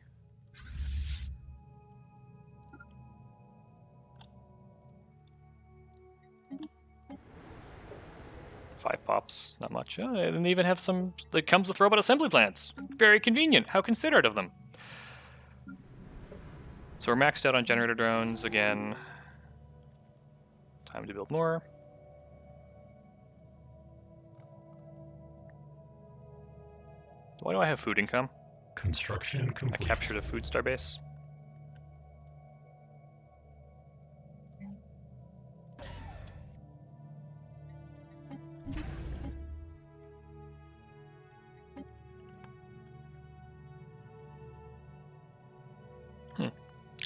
Five pops, not much. And they even have some that comes with robot assembly plants. Very convenient. How considerate of them. So we're maxed out on generator drones again. Time to build more. Why do I have food income? Construction I complete. captured a food star base.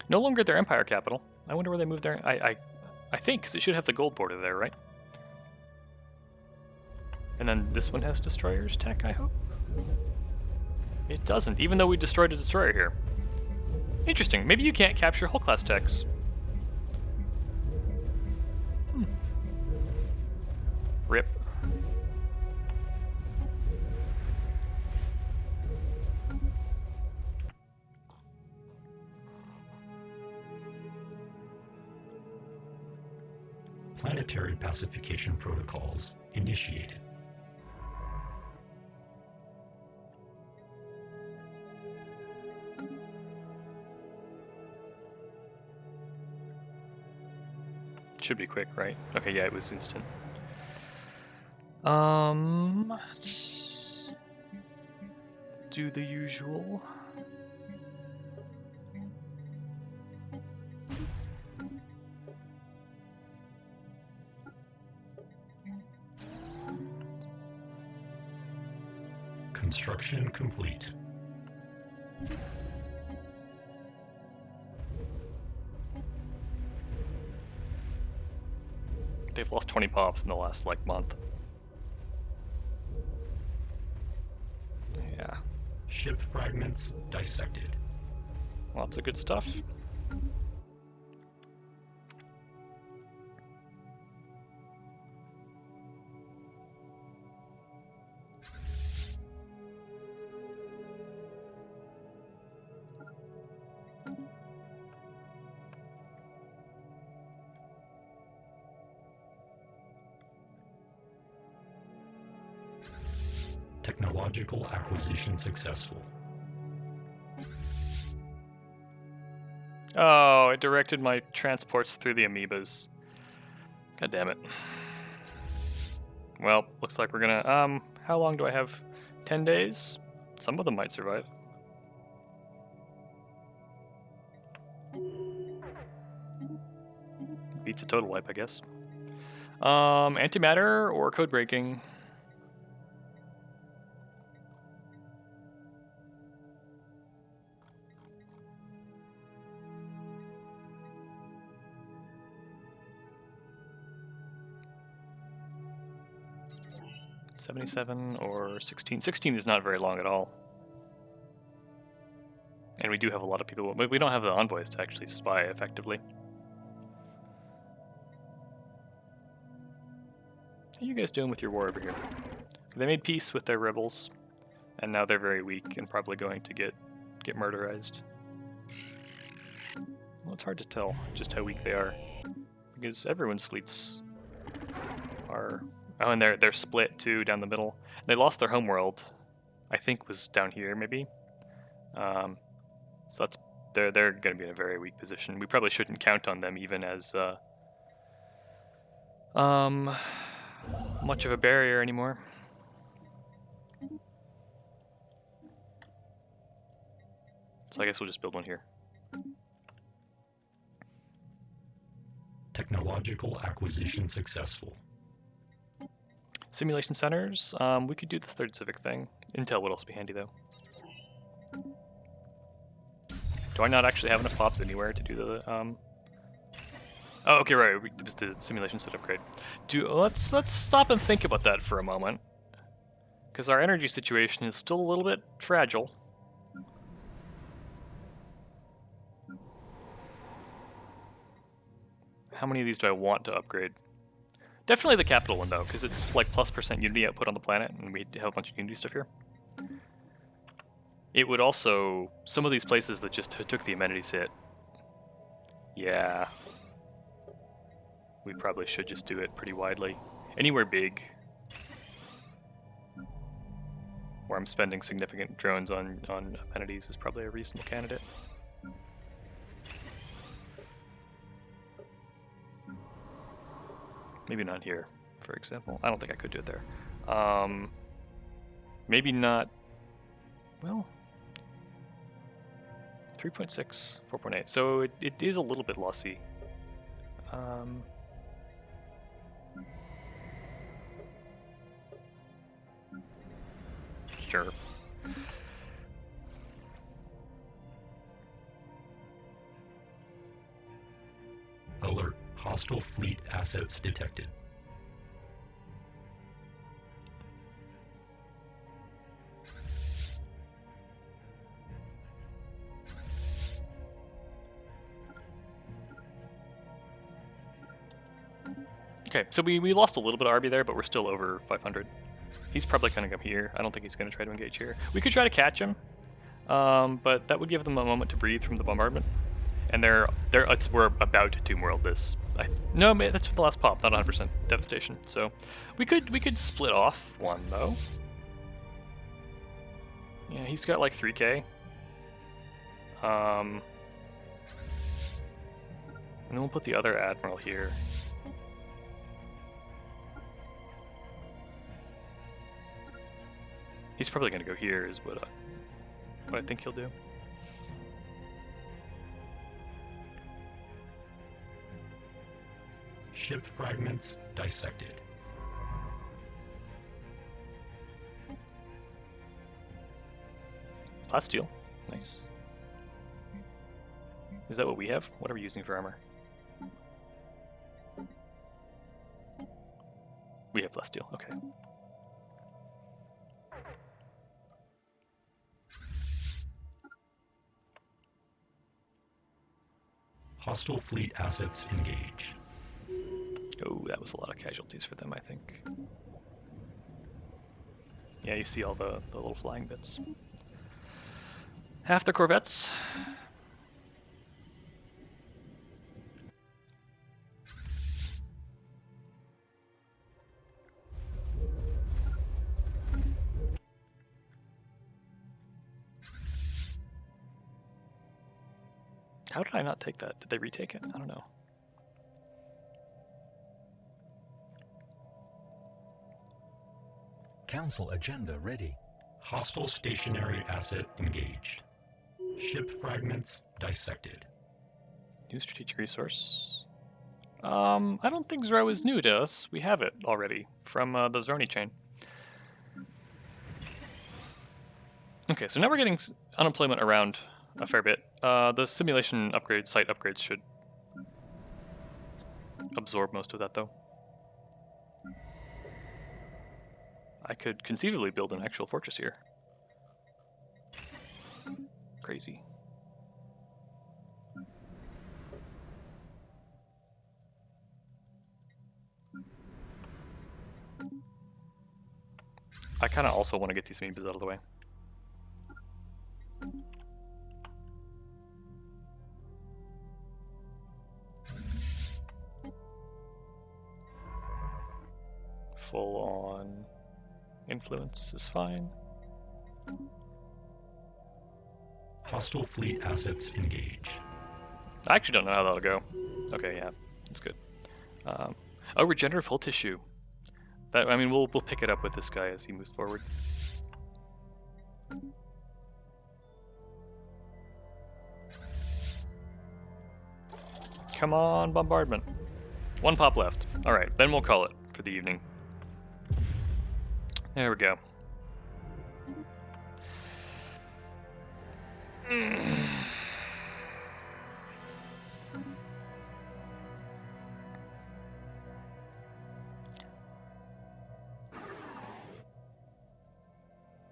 No longer their empire capital. I wonder where they moved their... I think, because it should have the gold border there, right? And then this one has destroyers tech, I hope? It doesn't, even though we destroyed a destroyer here. Interesting. Maybe you can't capture hull class techs. Rip. Planetary pacification protocols initiated. Should be quick, right? Okay, yeah, it was instant. Let's do the usual. Construction complete. They've lost 20 pops in the last, like, month. Yeah. Ship fragments dissected. Lots of good stuff. Technological acquisition successful. Oh, it directed my transports through the amoebas. God damn it. Well, looks like we're gonna, how long do I have? 10 days? Some of them might survive. Beats a total wipe, I guess. Antimatter or code breaking? $77 or 16. 16 is not very long at all. And we do have a lot of people, but we don't have the envoys to actually spy effectively. How are you guys doing with your war over here? They made peace with their rebels, and now they're very weak and probably going to get murderized. Well, it's hard to tell just how weak they are, because everyone's fleets are... Oh, and they're split too down the middle. They lost their homeworld, I think was down here maybe. So that's they're going to be in a very weak position. We probably shouldn't count on them even as much of a barrier anymore. So I guess we'll just build one here. Technological acquisition successful. Simulation centers. We could do the third civic thing. Intel would also be handy though. Do I not actually have enough pops anywhere to do the Oh, okay, right. It was the simulation set upgrade. Let's stop and think about that for a moment, because our energy situation is still a little bit fragile. How many of these do I want to upgrade? Definitely the capital one though, because it's like +% unity output on the planet, and we have a bunch of unity stuff here. It would also, some of these places that just took the amenities hit. Yeah. We probably should just do it pretty widely. Anywhere big, where I'm spending significant drones on amenities is probably a reasonable candidate. Maybe not here, for example. I don't think I could do it there. Maybe not, well, 3.6, 4.8. So it is a little bit lossy. Sure. Alert. Hostile fleet assets detected. Okay, so we lost a little bit of RB there, but we're still over 500. He's probably going to come here. I don't think he's going to try to engage here. We could try to catch him, but that would give them a moment to breathe from the bombardment. And we're about to Tomb World this. No, that's the last pop, not 100% devastation. So we could split off one though. Yeah, he's got like 3K. And then we'll put the other admiral here. He's probably going to go here, is what I think he'll do. Ship fragments dissected. Plasteel, nice. Is that what we have? What are we using for armor? We have plasteel, okay. Hostile fleet assets engaged. Oh, that was a lot of casualties for them, I think. Yeah, you see all the little flying bits. Half the corvettes. How did I not take that? Did they retake it? I don't know. Council agenda ready. Hostile stationary asset engaged. Ship fragments dissected. New strategic resource. I don't think Zro is new to us. We have it already from the Zroni chain. Okay, so now we're getting unemployment around a fair bit. The simulation upgrades, site upgrades should absorb most of that, though. I could conceivably build an actual fortress here. Crazy. I kind of also want to get these amoebas out of the way. Full on influence is fine. Hostile fleet assets engaged. I actually don't know how that'll go. Okay, yeah, that's good. Oh, regenerative hull tissue. That, I mean, we'll pick it up with this guy as he moves forward. Come on, bombardment. One pop left. All right, then we'll call it for the evening. There we go.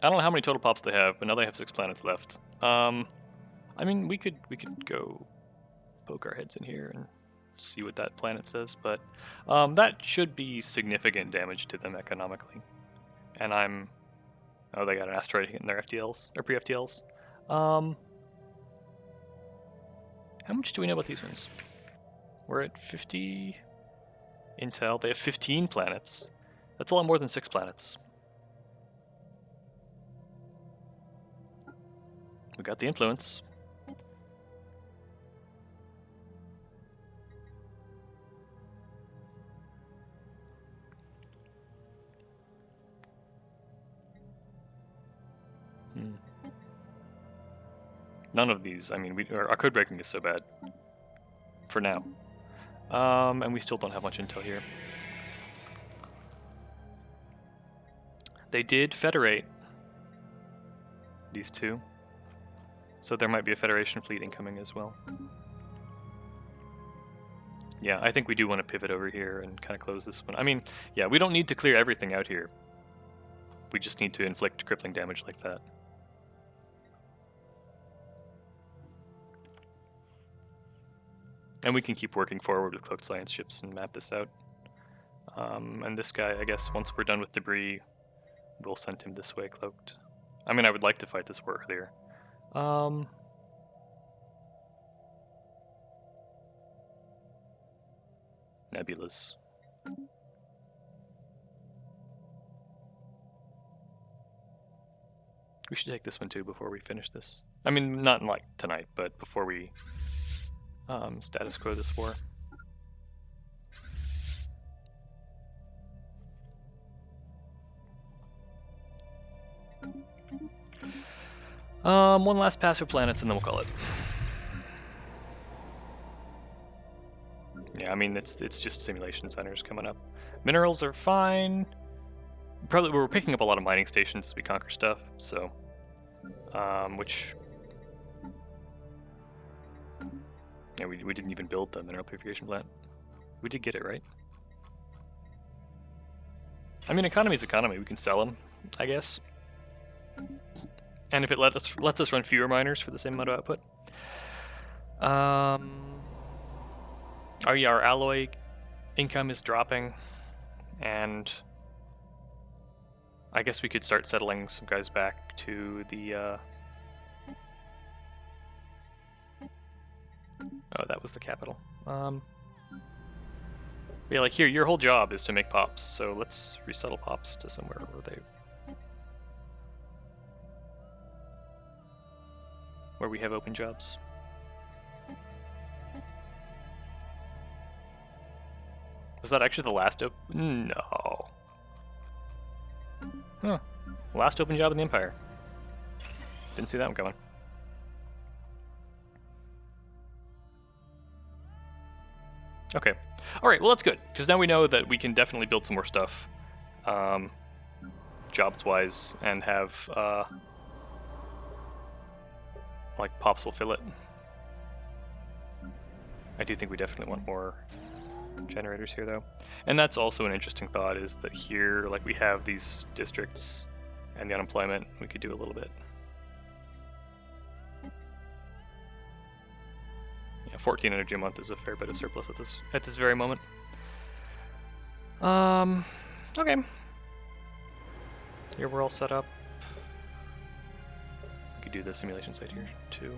I don't know how many total pops they have, but now they have 6 planets left. I mean, we could go poke our heads in here and see what that planet says, but that should be significant damage to them economically. And oh, they got an asteroid hitting their FTLs or pre-FTLs. How much do we know about these ones? We're at 50 intel. They have 15 planets. That's a lot more than 6 planets. We got the influence. None of these, I mean, our code breaking is so bad. For now. And we still don't have much intel here. They did federate these two. So there might be a Federation fleet incoming as well. Yeah, I think we do want to pivot over here and kind of close this one. I mean, yeah, we don't need to clear everything out here. We just need to inflict crippling damage like that. And we can keep working forward with Cloaked Science ships and map this out. And this guy, I guess, once we're done with debris, we'll send him this way, Cloaked. I mean, I would like to fight this war earlier. Nebulas. We should take this one too before we finish this. I mean, not like tonight, but before we status quo this war. One last pass for planets and then we'll call it. Yeah, I mean, it's just simulation centers coming up. Minerals are fine. Probably we're picking up a lot of mining stations as we conquer stuff, so which yeah, we didn't even build the mineral purification plant. We did get it, right? I mean, economy's economy. We can sell them, I guess. And if it lets us run fewer miners for the same amount of output. Oh yeah, our alloy income is dropping, and I guess we could start settling some guys back to the. Oh, that was the capital. Yeah, like here, your whole job is to make pops, so let's resettle pops to somewhere where we have open jobs. Was that actually the last No. Huh. Last open job in the Empire. Didn't see that one coming. Okay. Alright, well that's good, because now we know that we can definitely build some more stuff. Jobs-wise, and have, like, Pops will fill it. I do think we definitely want more generators here, though. And that's also an interesting thought, is that here, like, we have these districts and the unemployment. We could do a little bit. Yeah, 14 energy a month is a fair bit of surplus at this very moment. Okay. Here we're all set up. We could do the simulation site here, too.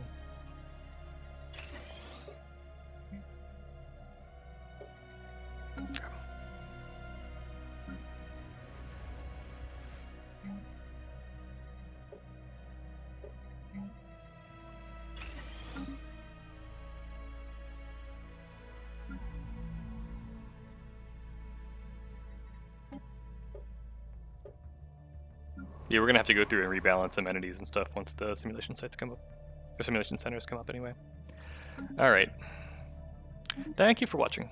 Yeah, we're gonna have to go through and rebalance amenities and stuff once the simulation sites come up. Or simulation centers come up anyway. Alright. Thank you for watching.